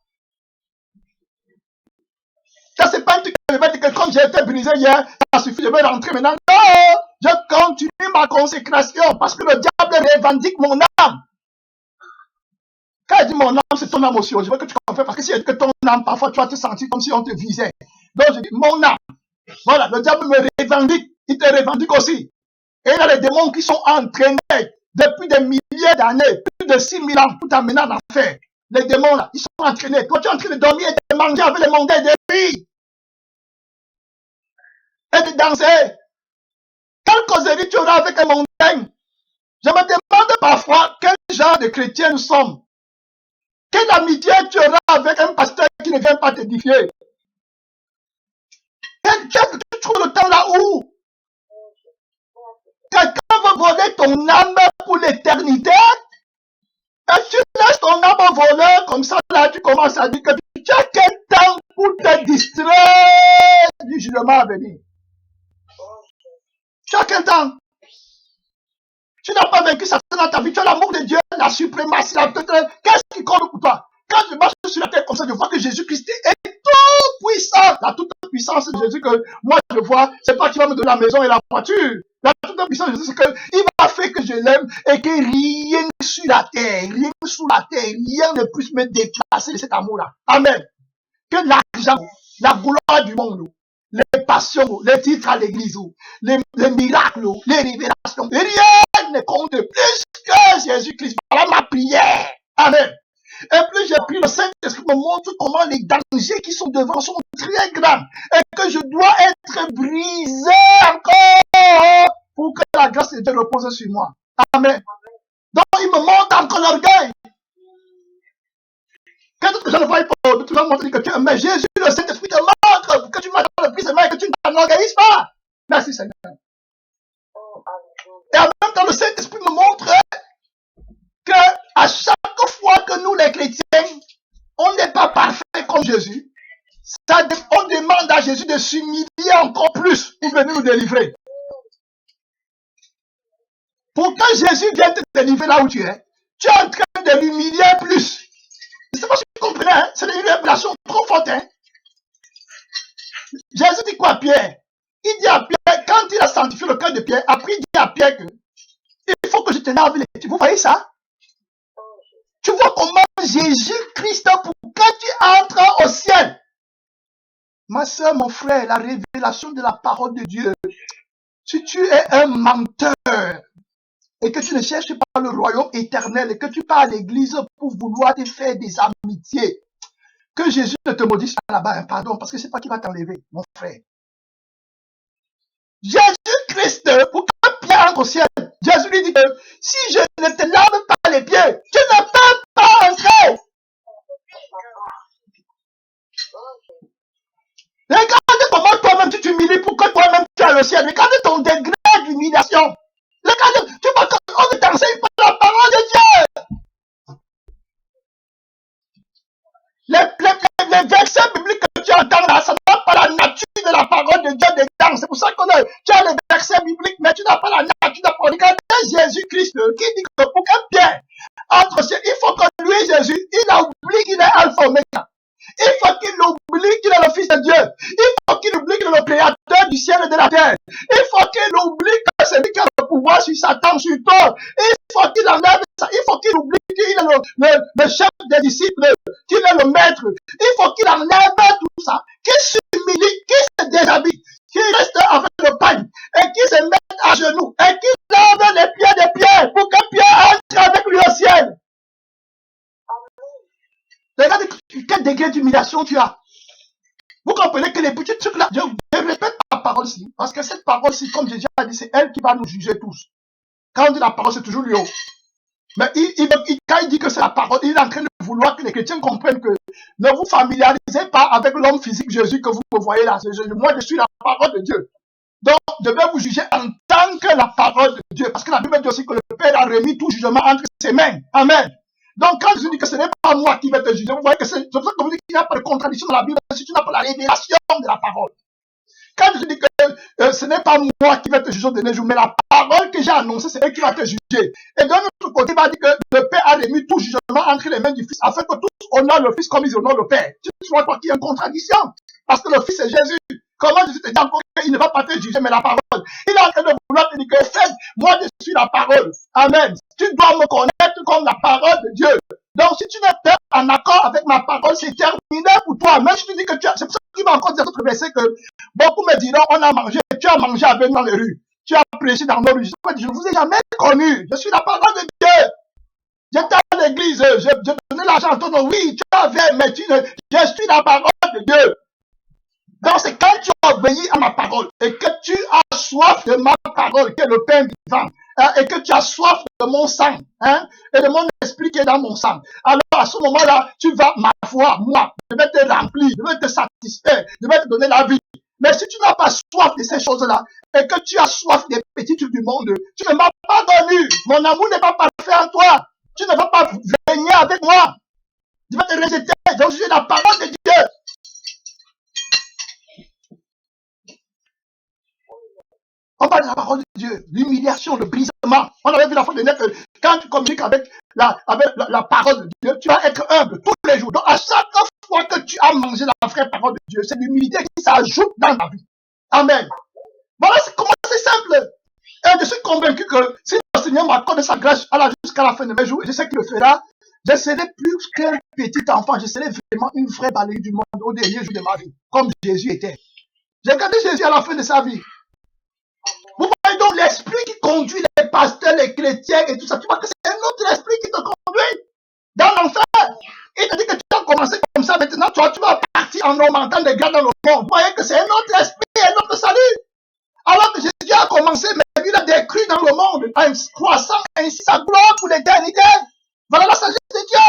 Ça, c'est pas un truc que je vais dire que comme j'ai été brisé hier, ça suffit, je vais rentrer maintenant. Non! Je continue ma consécration parce que le diable revendique mon âme. Quand il dit mon âme, c'est ton âme aussi. Je veux que tu comprennes. Parce que si il dit que ton âme, parfois tu vas te sentir comme si on te visait. Donc je dis mon âme. Voilà, le diable me revendique. Il te revendique aussi. Et il y a les démons qui sont entraînés depuis des milliers d'années, plus de 6000 ans, pour t'amener en enfer. Les démons là, ils sont entraînés. Toi, tu es en train de dormir et de manger avec les mondains et des filles. Et de danser. Quelle causerie tu auras avec un mondain? Je me demande parfois quel genre de chrétien nous sommes. Quelle amitié tu auras avec un pasteur qui ne vient pas t'édifier? Tu trouves le temps là où quelqu'un veut voler ton âme pour l'éternité et tu laisses ton âme voler comme ça là, tu commences à dire que tu as quel temps pour te distraire du jugement à venir? Tu as quel temps? Tu n'as pas vaincu Satan dans ta vie, tu as l'amour de Dieu, la suprématie, qu'est-ce qui compte pour toi? Quand je marche sur la terre comme ça, je vois que Jésus-Christ est tout puissant. La toute puissance de Jésus que moi je vois, c'est pas qu'il va me donner la maison et la voiture. La toute puissance de Jésus, c'est qu'il va faire que je l'aime et que rien sur la terre, rien sous la terre, rien ne puisse me déplacer de cet amour-là. Amen. Que l'argent, la gloire du monde, les passions, les titres à l'église, les miracles, les révélations, rien ne compte plus que Jésus-Christ. Voilà ma prière. Amen. Et plus j'ai pris, le Saint-Esprit me montre comment les dangers qui sont devant sont très grands et que je dois être brisé encore pour que la grâce de Dieu repose sur moi. Amen. Donc il me montre encore l'orgueil. Quand les gens le voient, tu vas montrer que tu aimes. Mais Jésus, le Saint-Esprit te montre que tu m'as dans le brisement et que tu ne t'organises pas. Merci Seigneur. Et en même temps, le Saint-Esprit me montre que à chaque fois que nous les chrétiens, on n'est pas parfait comme Jésus, on demande à Jésus de s'humilier encore plus pour venir nous délivrer. Pour que Jésus vienne te délivrer là où tu es en train de l'humilier plus. Je ne sais pas si tu comprends, hein? C'est une révélation trop forte. Hein? Jésus dit quoi à Pierre? Il dit à Pierre, quand il a sanctifié le cœur de Pierre, après il dit à Pierre que il faut que je te lave les pieds. Vous voyez ça? Tu vois comment Jésus-Christ, pour que tu entres au ciel. Ma soeur, mon frère, la révélation de la parole de Dieu. Si tu es un menteur et que tu ne cherches pas le royaume éternel et que tu pars à l'église pour vouloir te faire des amitiés, que Jésus ne te maudisse pas là-bas, hein, pardon, parce que c'est pas qui va t'enlever, mon frère. Jésus-Christ, pour que Pierre entre au ciel, Jésus lui dit que si je ne te lave pas les pieds, tu ne peux pas entrer. Regarde comment toi-même tu t'humilies pour que toi-même tu ailles au ciel. Regarde ton degré d'humiliation. Regarde, tu vois qu'on ne t'enseigne pas la parole de Dieu. Les versets bibliques que tu entends là, ça n'a pas la nature de la parole de Dieu dedans. C'est pour ça que tu as les versets bibliques, mais tu n'as pas la nature de la parole. Regardez Jésus-Christ qui dit que pour qu'un Pierre entre au ciel, il faut que lui, Jésus, il a oublié qu'il est Alpha Omega. Il faut qu'il oublie qu'il est le Fils de Dieu. Il faut qu'il oublie qu'il est le Créateur du ciel et de la terre. Il faut qu'il oublie que c'est lui qui a le pouvoir sur Satan, sur toi. Il faut qu'il enlève ça. Il faut qu'il oublie qu'il est le chef des disciples, qu'il est le maître. Il faut qu'il enlève tout ça, qu'il s'humilie, qu'il se déshabille, qu'il reste avec le pain et qu'il se mette à genoux et qu'il lave les pieds des pieds pour que ciel. Regarde quel degré d'humiliation tu as. Vous comprenez que les petits trucs là, je répète la parole-ci, parce que cette parole-ci, comme j'ai déjà dit, c'est elle qui va nous juger tous. Quand on dit la parole, c'est toujours lui. Mais quand il dit que c'est la parole, il est en train de vouloir que les chrétiens comprennent que ne vous familiarisez pas avec l'homme physique Jésus que vous me voyez là. Moi, je suis la parole de Dieu. Donc, je vais vous juger en tant que la parole de Dieu. Parce que la Bible dit aussi que le Père a remis tout jugement entre ses mains. Amen. Donc, quand Jésus dit que ce n'est pas moi qui vais te juger, vous voyez que c'est pour ça que vous dites qu'il n'y a pas de contradiction dans la Bible si tu n'as pas la révélation de la parole. Quand Jésus dit que ce n'est pas moi qui vais te juger au dernier jour, mais la parole que j'ai annoncée, c'est elle qui va te juger. Et d'un autre côté, il va dire que le Père a remis tout jugement entre les mains du Fils, afin que tous honorent le Fils comme ils honorent le Père. Tu vois pas qu'il y a une contradiction. Parce que le Fils est Jésus. Comment Jésus te dit encore qu'il ne va pas te juger, mais la parole. Il est en train de vouloir te dire que fais, moi je suis la parole. Amen. Tu dois me connaître comme la parole de Dieu. Donc si tu n'es pas en accord avec ma parole, c'est terminé pour toi. Même si tu dis que tu as, c'est pour ça qu'il va encore dire d'autres versets que beaucoup me diront, on a mangé, tu as mangé avec nous dans les rues. Tu as prêché dans nos rues. Je ne vous ai jamais connu. Je suis la parole de Dieu. J'étais à l'église, je donnais l'argent à ton nom. Oui, tu avais, mais je suis la parole de Dieu. Donc c'est quand tu obéis à ma parole et que tu as soif de ma parole, qui est le pain vivant, et que tu as soif de mon sang, et de mon esprit qui est dans mon sang. Alors à ce moment-là, tu vas, ma foi, moi, je vais te remplir, je vais te satisfaire, je vais te donner la vie. Mais si tu n'as pas soif de ces choses-là, et que tu as soif des petits trucs du monde, tu ne m'as pas connu. Mon amour n'est pas parfait en toi. Tu ne vas pas régner avec moi. Je vais te rejeter. Donc je suis la parole de Dieu. On parle de la parole de Dieu, l'humiliation, le brisement. On avait vu la fois dernière que quand tu communiques avec la parole de Dieu, tu vas être humble tous les jours. Donc à chaque fois que tu as mangé la vraie parole de Dieu, c'est l'humilité qui s'ajoute dans ta vie. Amen. Voilà comment c'est simple. Et je suis convaincu que si le Seigneur m'accorde sa grâce jusqu'à la fin de mes jours, et je sais qu'il le fera, je serai plus qu'un petit enfant. Je serai vraiment une vraie balayée du monde au dernier jour de ma vie, comme Jésus était. J'ai regardé Jésus à la fin de sa vie. Vous voyez donc l'esprit qui conduit les pasteurs, les chrétiens et tout ça. Tu vois que c'est un autre esprit qui te conduit dans l'enfer. Il te dit que tu as commencé comme ça, maintenant toi tu vas partir en augmentant des gars dans le monde. Vous voyez que c'est un autre esprit, un autre salut. Alors que Jésus a commencé, mais il a décrit dans le monde en croissant ainsi sa gloire pour l'éternité. Voilà la sagesse de Dieu.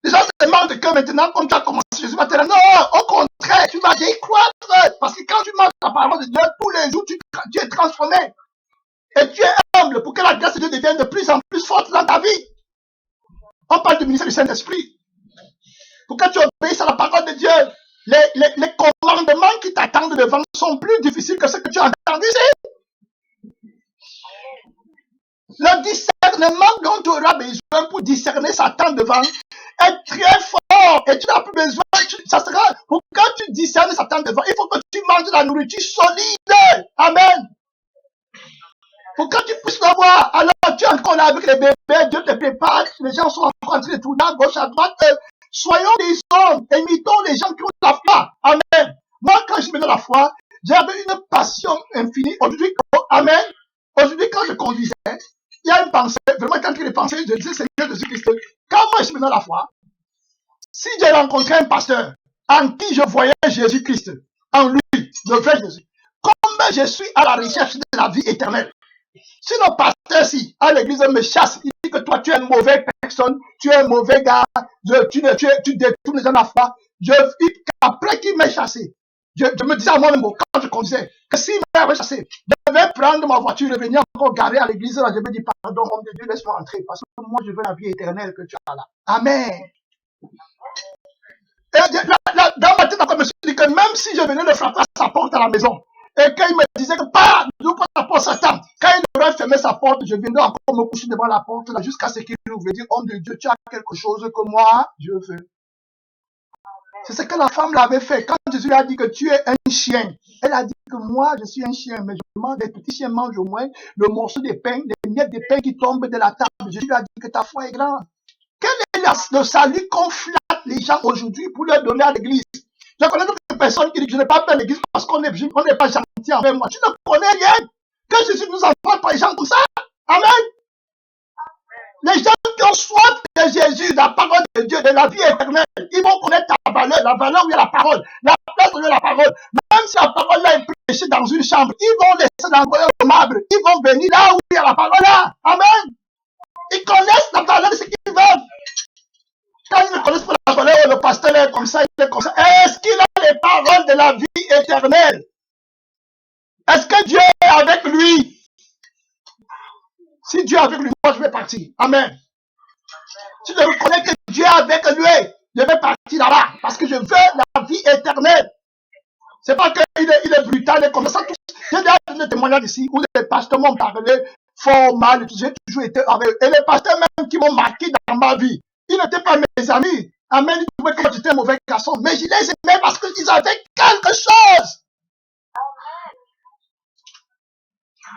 Les gens te demandent que maintenant, comme tu as commencé, Jésus va te dire, non, au contraire, tu vas décroître. Parce que quand tu manges la parole de Dieu, tous les jours, tu es transformé. Et tu es humble pour que la grâce de Dieu devienne de plus en plus forte dans ta vie. On parle du ministère du Saint-Esprit. Pour que tu obéisses à la parole de Dieu, les commandements qui t'attendent devant sont plus difficiles que ce que tu as entendu ici. Le discernement dont tu auras besoin pour discerner Satan devant est très fort et tu n'as plus besoin. Ça sera pour quand tu discernes Satan devant, il faut que tu manges de la nourriture solide. Amen. Pour que tu puisses le voir, alors tu es encore là avec les bébés, Dieu te prépare, les gens sont en train de tourner à gauche, à droite. Soyons des hommes, imitons les gens qui ont la foi. Amen. Moi, quand je me donne la foi, j'avais une passion infinie. Aujourd'hui, amen. Aujourd'hui, quand je conduisais, il y a une pensée, vraiment, quand il est pensé, je disais, Seigneur Jésus-Christ, quand moi je me donne la foi, si j'ai rencontré un pasteur en qui je voyais Jésus-Christ, en lui, le vrai Jésus, comme je suis à la recherche de la vie éternelle, si le pasteur, si, à l'église, me chasse, il dit que toi, tu es une mauvaise personne, tu es un mauvais gars, tu détournes les gens de la foi, après qu'il m'ait chassé, je me disais à moi-même, quand je conduisais, que s'il m'avait chassé, je vais prendre ma voiture, revenir encore garer à l'église, là, je vais dire, pardon, homme de Dieu, laisse-moi entrer, parce que moi, je veux la vie éternelle que tu as là. Amen. Et dans ma tête, je me suis dit que même si je venais de frapper à sa porte à la maison, et qu'il me disait que pas, n'ouvre pas la porte, Satan. Quand il aurait fermé sa porte, je viendrais encore me coucher devant la porte, là, jusqu'à ce qu'il ouvre et dire, homme de Dieu, tu as quelque chose que moi, je veux. C'est ce que la femme l'avait fait. Quand Jésus lui a dit que tu es un chien, elle a dit que moi, je suis un chien, mais je mange, des petits chiens mangent au moins le morceau de pain, les miettes de pain qui tombent de la table. Jésus lui a dit que ta foi est grande. Quel est le salut qu'on flatte les gens aujourd'hui pour leur donner à l'église? Je connais d'autres personnes qui disent que je n'ai pas peur à l'église parce qu'on n'est pas gentil envers moi. Tu ne connais rien. Que Jésus nous envoie pas les gens comme ça. Amen. Les gens qui ont soif de Jésus, de la parole de Dieu, de la vie éternelle, ils vont connaître la valeur où il y a la parole, la place où il y a la parole. Même si la parole là est prêchée dans une chambre, ils vont laisser dans le marbre, ils vont venir là où il y a la parole là. Amen. Ils connaissent la valeur de ce qu'ils veulent. Quand ils ne connaissent pas la valeur, le pasteur est comme ça, il est comme ça. Est-ce qu'il a les paroles de la vie éternelle? Est-ce que Dieu est avec lui? Si Dieu est avec lui, moi je vais partir. Amen. Si je reconnais que Dieu est avec lui, je vais partir là-bas. Parce que je veux la vie éternelle. C'est pas qu'il est brutal et comme ça. J'ai déjà donné des témoignages ici où les pasteurs m'ont parlé fort mal. J'ai toujours été avec eux. Et les pasteurs même qui m'ont marqué dans ma vie, ils n'étaient pas mes amis. Amen. Ils trouvaient que j'étais un mauvais garçon. Mais je les aimais parce qu'ils avaient quelque chose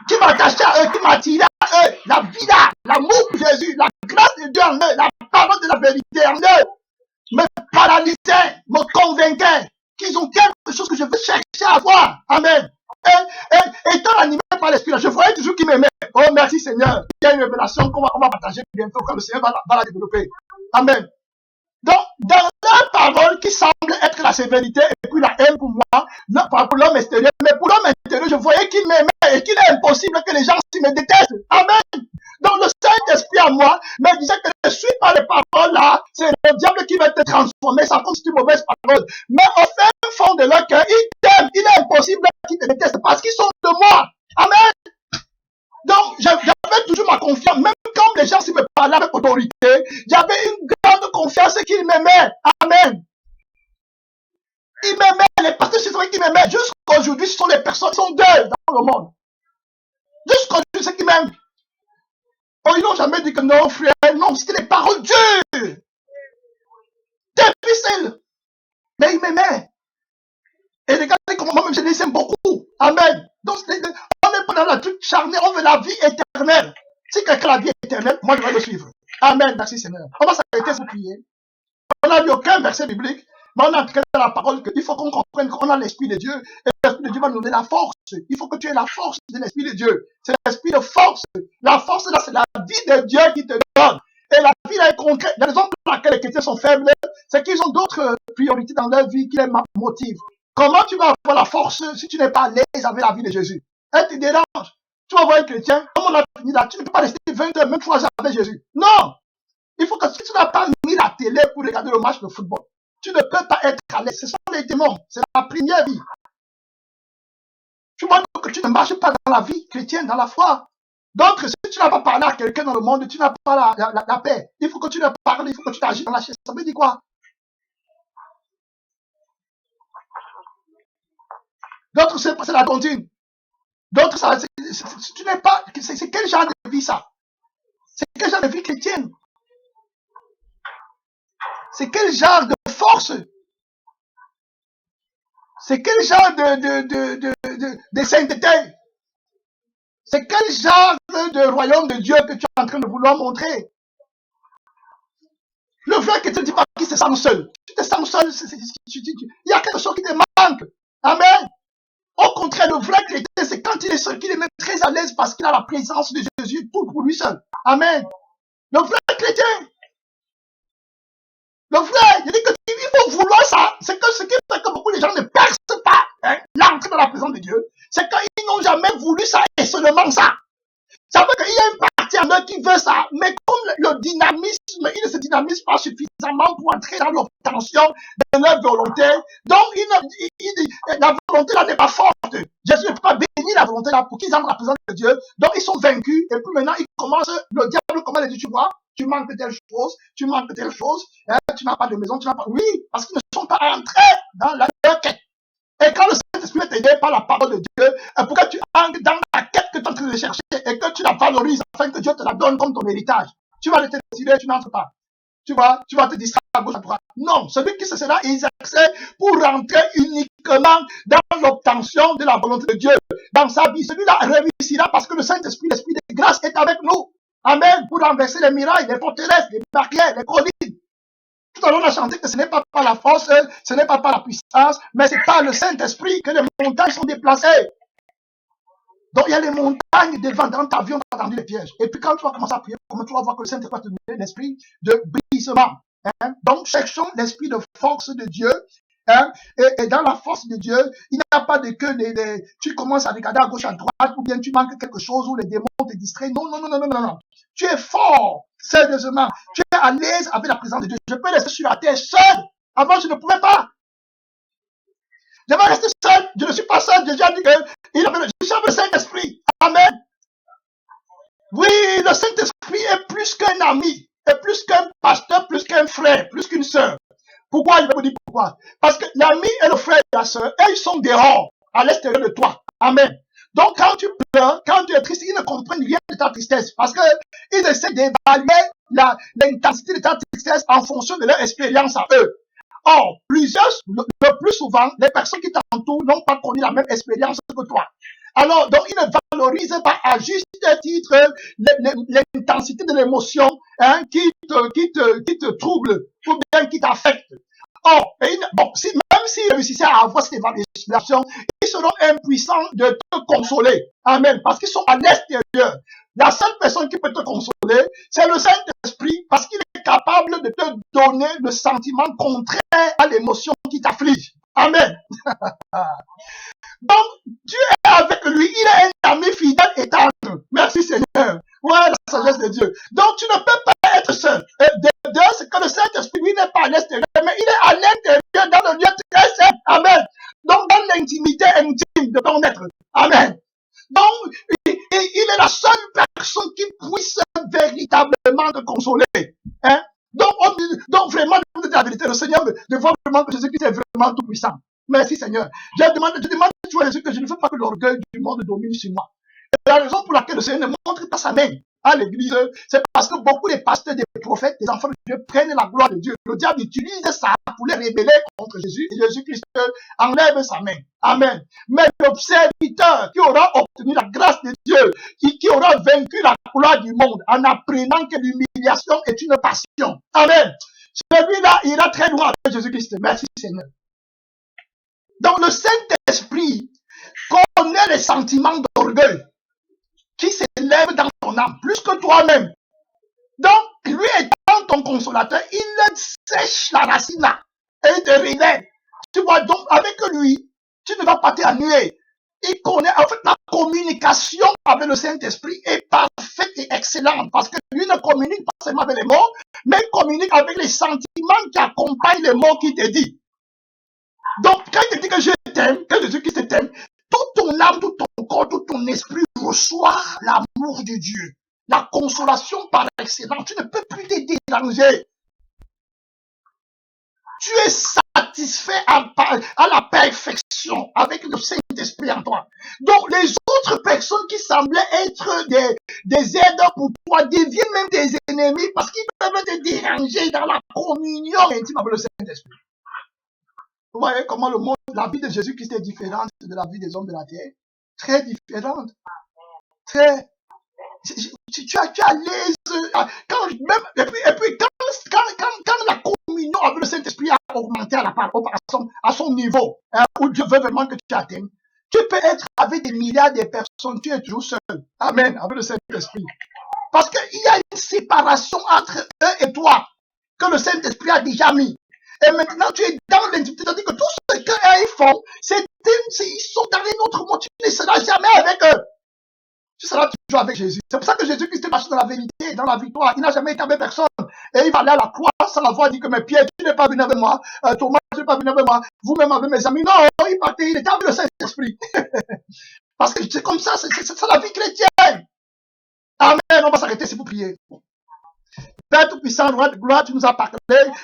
qui m'attachait à eux, qui m'attirait à eux. La vie là, l'amour pour Jésus, la grâce de Dieu en eux, la parole de la vérité en eux, me paralysait, me convainquait qu'ils ont quelque chose que je veux chercher à voir. Amen. Et étant animé par l'Esprit, je voyais toujours qu'ils m'aimaient. Oh, merci Seigneur. Il y a une révélation qu'on va partager bientôt quand le Seigneur va la développer. Amen. Donc, dans la parole qui semble être la sévérité et puis la haine pour moi, non pas pour l'homme extérieur, mais pour l'homme intérieur, je voyais qu'il m'aimait et qu'il est impossible que les gens me détestent. Amen. Donc, le Saint-Esprit à moi me disait que ne suis pas les paroles là, c'est le diable qui va te transformer, ça constitue une mauvaise parole. Mais au fin fond de leur cœur, ils t'aiment, il est impossible qu'ils te détestent parce qu'ils sont de moi. Amen. Donc, j'avais toujours ma confiance, même quand les gens me parlaient avec autorité, j'avais une grande confiance qu'ils m'aimaient. Amen. Ils m'aimaient, les pasteurs, c'est vrai qu'ils m'aimaient. Jusqu'aujourd'hui, ce sont les personnes qui sont deuil dans le monde. Jusqu'aujourd'hui, c'est qu'ils m'aiment. Oh, ils n'ont jamais dit que non, frère, non, c'était les paroles dures. Difficiles. Mais ils m'aimaient. Et regardez comment moi-même je les aime beaucoup. Amen. Donc, on n'est pas dans la truc charnée, on veut la vie éternelle. Si quelqu'un a la vie éternelle, moi je vais le suivre. Amen. Merci Seigneur. On va s'arrêter pour prier. On n'a vu aucun verset biblique, mais on a entré dans la parole qu'il faut qu'on comprenne qu'on a l'Esprit de Dieu. Et l'Esprit de Dieu va nous donner la force. Il faut que tu aies la force de l'Esprit de Dieu. C'est l'Esprit de force. La force là, c'est la vie de Dieu qui te donne. Et la vie là est concrète. La raison pour laquelle les chrétiens sont faibles, c'est qu'ils ont d'autres priorités dans leur vie qui les motivent. Comment tu vas avoir la force si tu n'es pas à l'aise avec la vie de Jésus? Elle te dérange. Tu vas voir un chrétien, comme on a fini là, tu ne peux pas rester 20 heures, même 3 heures avec Jésus. Non! Il faut que si tu n'as pas mis la télé pour regarder le match de football, tu ne peux pas être à l'aise. Ce sont les démons. C'est la première vie. Tu vois que tu ne marches pas dans la vie chrétienne, dans la foi. Donc, si tu n'as pas parlé à quelqu'un dans le monde, tu n'as pas la paix. Il faut que tu le parles, il faut que tu agis dans la chaise. Ça veut dire quoi? D'autres, c'est la tontine. D'autres, tu n'es pas. C'est quel genre de vie ça? C'est quel genre de vie chrétienne? C'est quel genre de force? C'est quel genre de sainteté? C'est quel genre de royaume de Dieu que tu es en train de vouloir montrer? Le vrai que tu ne dis pas qu'il se sent seul. Tu te sens seul, il y a quelque chose qui te manque. Amen. Au contraire, le vrai chrétien, c'est quand il est seul, qu'il est même très à l'aise parce qu'il a la présence de Jésus, tout pour lui seul. Amen. Le vrai chrétien. Le vrai, il dit qu'il faut vouloir ça. C'est que ce qui fait que beaucoup de gens ne percent pas l'entrée dans la présence de Dieu. C'est qu'ils n'ont jamais voulu ça et seulement ça. Ça veut dire qu'il y a une partie en eux qui veut ça, mais comme le dynamisme, il ne se dynamise pas suffisamment pour entrer dans l'obtention de leur volonté, donc la volonté là n'est pas forte. Jésus ne peut pas bénir la volonté là pour qu'ils entrent dans la présence de Dieu. Donc ils sont vaincus, et puis maintenant le diable commence à dire, tu vois, tu manques de telle chose, tu manques de telle chose, tu n'as pas de maison, tu n'as pas... Oui, parce qu'ils ne sont pas entrés dans la quête. Et quand le Saint-Esprit est aidé par la parole de Dieu, pour que tu entres dans la quête que tu es en train de chercher et que tu la valorises afin que Dieu te la donne comme ton héritage, tu vas te décider, tu n'entres pas. Tu vas te distraire à gauche à droite. Non, celui qui se sera exercé pour rentrer uniquement dans l'obtention de la volonté de Dieu dans sa vie, celui-là réussira parce que le Saint-Esprit, l'Esprit de grâce est avec nous. Amen. Pour renverser les murailles, les forteresses, les barrières, les collines. Tout à l'heure, on a chanté que ce n'est pas par la force, ce n'est pas par la puissance, mais c'est par le Saint-Esprit que les montagnes sont déplacées. Donc, il y a les montagnes devant dans ta vie, on t'a tendu les pièges. Et puis, quand tu vas commencer à prier, comment tu vas voir que le Saint-Esprit va te donner l'esprit de brisement. Hein? Donc, cherchons l'esprit de force de Dieu. Hein? Et dans la force de Dieu, il n'y a pas de que tu commences à regarder à gauche, à droite, ou bien tu manques quelque chose, ou les démons te distraient. Non, non, non, non, non, non, non. Tu es fort, sérieusement. Tu es à l'aise avec la présence de Dieu. Je peux rester sur la terre seul. Avant, je ne pouvais pas. Je vais rester seul. Je ne suis pas seul. Jésus a dit que je suis le Saint-Esprit. Amen. Oui, le Saint-Esprit est plus qu'un ami, est plus qu'un pasteur, plus qu'un frère, plus qu'une sœur. Pourquoi? Je vais vous dire pourquoi. Parce que l'ami et le frère et la sœur, ils sont dehors, à l'extérieur de toi. Amen. Donc, quand tu pleures, quand tu es triste, ils ne comprennent rien de ta tristesse. Parce qu'ils essaient d'évaluer l'intensité de ta tristesse en fonction de leur expérience à eux. Or, le plus souvent, les personnes qui t'entourent n'ont pas connu la même expérience que toi. Alors, donc, ils ne valorisent pas à juste titre l'intensité de l'émotion hein, qui te trouble ou bien qui t'affecte. Or, bon, même s'ils réussissaient à avoir cette évaluation, ils seront impuissants de te consoler. Amen. Parce qu'ils sont à l'extérieur. La seule personne qui peut te consoler, c'est le Saint-Esprit, parce qu'il est capable de te donner le sentiment contraire à l'émotion qui t'afflige. Amen. Donc, tu es avec lui, il est un ami fidèle et tendre. Merci Seigneur. Ouais, la sagesse de Dieu. Donc, tu ne peux pas être seul. Deux, c'est que le Saint-Esprit, lui, n'est pas à l'extérieur, mais il est à l'intérieur, dans le lieu très saint. Amen. Donc, dans l'intimité intime de ton être. Amen. Donc, il est la seule personne qui puisse véritablement te consoler. Hein? Donc vraiment, la vérité, le Seigneur de voir vraiment que Jésus-Christ est vraiment tout puissant. Merci Seigneur. Je demande tu vois Jésus, que je ne veux pas que l'orgueil du monde domine sur moi. Et la raison pour laquelle le Seigneur ne montre pas sa main à l'église, c'est parce que beaucoup de pasteurs, des prophètes, des enfants de Dieu prennent la gloire de Dieu. Le diable utilise ça pour les révéler contre Jésus. Et Jésus-Christ enlève sa main. Amen. Mais le serviteur qui aura obtenu la grâce de Dieu, qui aura vaincu la gloire du monde en apprenant que l'humiliation est une passion. Amen. Celui-là ira très loin avec Jésus-Christ. Merci Seigneur. Donc le Saint-Esprit connaît les sentiments d'orgueil qui s'élèvent dans ton âme, plus que toi-même. Donc, lui étant ton consolateur, il sèche la racine là et il te révèle. Tu vois, donc avec lui, tu ne vas pas t'ennuyer. Il connaît, en fait, la communication avec le Saint-Esprit est parfaite et excellente parce que lui ne communique pas seulement avec les mots, mais il communique avec les sentiments qui accompagnent les mots qu'il te dit. Donc, quand il te dit que je t'aime, que Jésus-Christ t'aime, toute ton âme, tout ton corps, tout ton esprit reçoit l'amour de Dieu. La consolation par excellence. Tu ne peux plus te déranger. Tu es satisfait à la perfection avec le Saint-Esprit en toi. Donc, les autres personnes qui semblaient être des aides pour toi deviennent même des ennemis parce qu'ils peuvent te déranger dans la communion intime avec le Saint-Esprit. Vous voyez comment le monde, la vie de Jésus-Christ est différente de la vie des hommes de la terre. Très différente. Très. Tu as l'aise. Et puis quand la communion avec le Saint-Esprit a augmenté à son niveau, hein, où Dieu veut vraiment que tu atteignes, tu peux être avec des milliards de personnes, tu es toujours seul. Amen, avec le Saint-Esprit. Parce qu'il y a une séparation entre eux et toi, que le Saint-Esprit a déjà mis. Et maintenant, tu es dans l'intimité, c'est-à-dire que tout ce qu'ils font, ils sont dans un autre monde, tu ne seras jamais avec eux. Tu seras toujours avec Jésus. C'est pour ça que Jésus-Christ marche dans la vérité, dans la victoire. Il n'a jamais été avec personne. Et il va aller à la croix sans avoir dit que mes pieds, tu n'es pas venu avec moi. Thomas, tu n'es pas venu avec moi. Vous-même avec mes amis. Non, il partait, il était avec le Saint-Esprit. Parce que c'est comme ça, c'est la vie chrétienne. Amen. On va s'arrêter ici pour prier. Père Tout-Puissant, roi de gloire, tu nous as parlé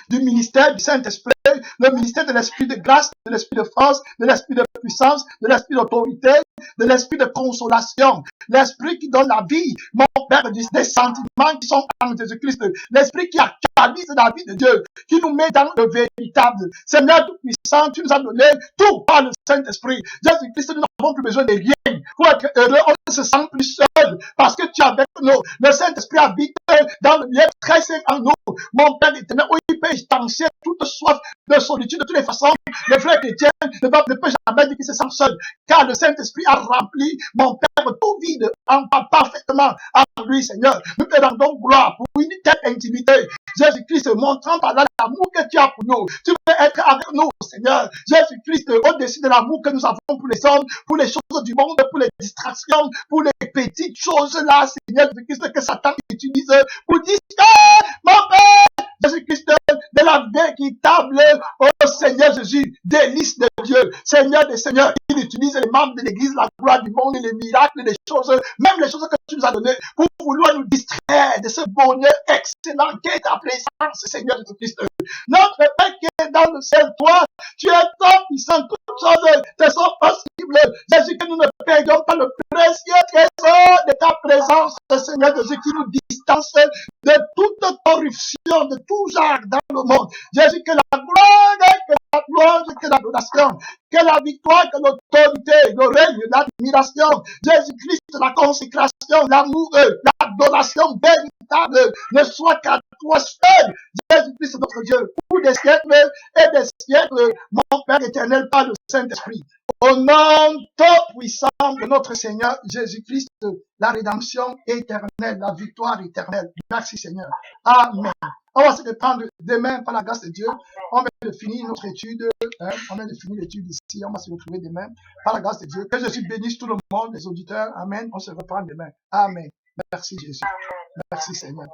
du ministère du Saint-Esprit, le ministère de l'esprit de grâce, de l'esprit de force, de l'esprit de puissance, de l'esprit d'autorité, de l'esprit de consolation, l'esprit qui donne la vie, mon Père, des sentiments qui sont en Jésus-Christ, l'esprit qui actualise la vie de Dieu, qui nous met dans le véritable. Seigneur Tout-Puissant, tu nous as donné tout par le Saint-Esprit. Jésus-Christ, nous n'avons plus besoin de rien. Pour être heureux, on ne se sent plus seul parce que tu es avec nous. Le Saint-Esprit habite dans le lieu très saint en nous. Mon Père éternel, où il peut étancher toute soif de solitude de toutes les façons. le frère chrétien ne peut jamais dire qu'il se sent seul, car le Saint-Esprit a rempli mon Père tout vide en parfaitement en lui, Seigneur. Nous te rendons gloire pour une telle intimité. Jésus-Christ, montrant par là l'amour que tu as pour nous. Tu veux être avec nous, Seigneur. Jésus-Christ, au-dessus de l'amour que nous avons pour les hommes, pour les choses du monde, pour les distractions, pour les petites choses là, Seigneur Jésus-Christ, que Satan utilise pour distraire mon Père. Jésus-Christ, de la véritable, oh Seigneur Jésus, délice de Dieu, Seigneur des Seigneurs, il utilise les membres de l'Église, la gloire du monde, les miracles, les choses, même les choses que tu nous as données, pour vouloir nous distraire de ce bonheur excellent qui est ta présence, Seigneur Jésus-Christ. Notre Père qui est dans le ciel, toi, tu es tout puissant, toutes choses te sont possibles. Jésus, que nous ne perdions pas le précieux trésor de ta présence, Seigneur Jésus, qui nous distance de toute corruption, de tout genre dans le monde. Jésus, que la gloire, que la louange, que l'adoration, que la victoire, que l'autorité, le règne, l'admiration, Jésus-Christ, la consécration, l'amour, l'adoration véritable ne soit qu'à toi seul, Jésus-Christ, notre Dieu, pour des siècles et des siècles, mon Père éternel, par le Saint-Esprit. Au nom tout puissant de notre Seigneur Jésus-Christ, la rédemption éternelle, la victoire éternelle. Merci Seigneur. Amen. On va se reprendre demain par la grâce de Dieu. On vient de finir notre étude. On vient de finir l'étude ici. On va se retrouver demain par la grâce de Dieu. Que Jésus bénisse tout le monde, les auditeurs. Amen. On se reprend demain. Amen. Merci Jésus. Merci Seigneur.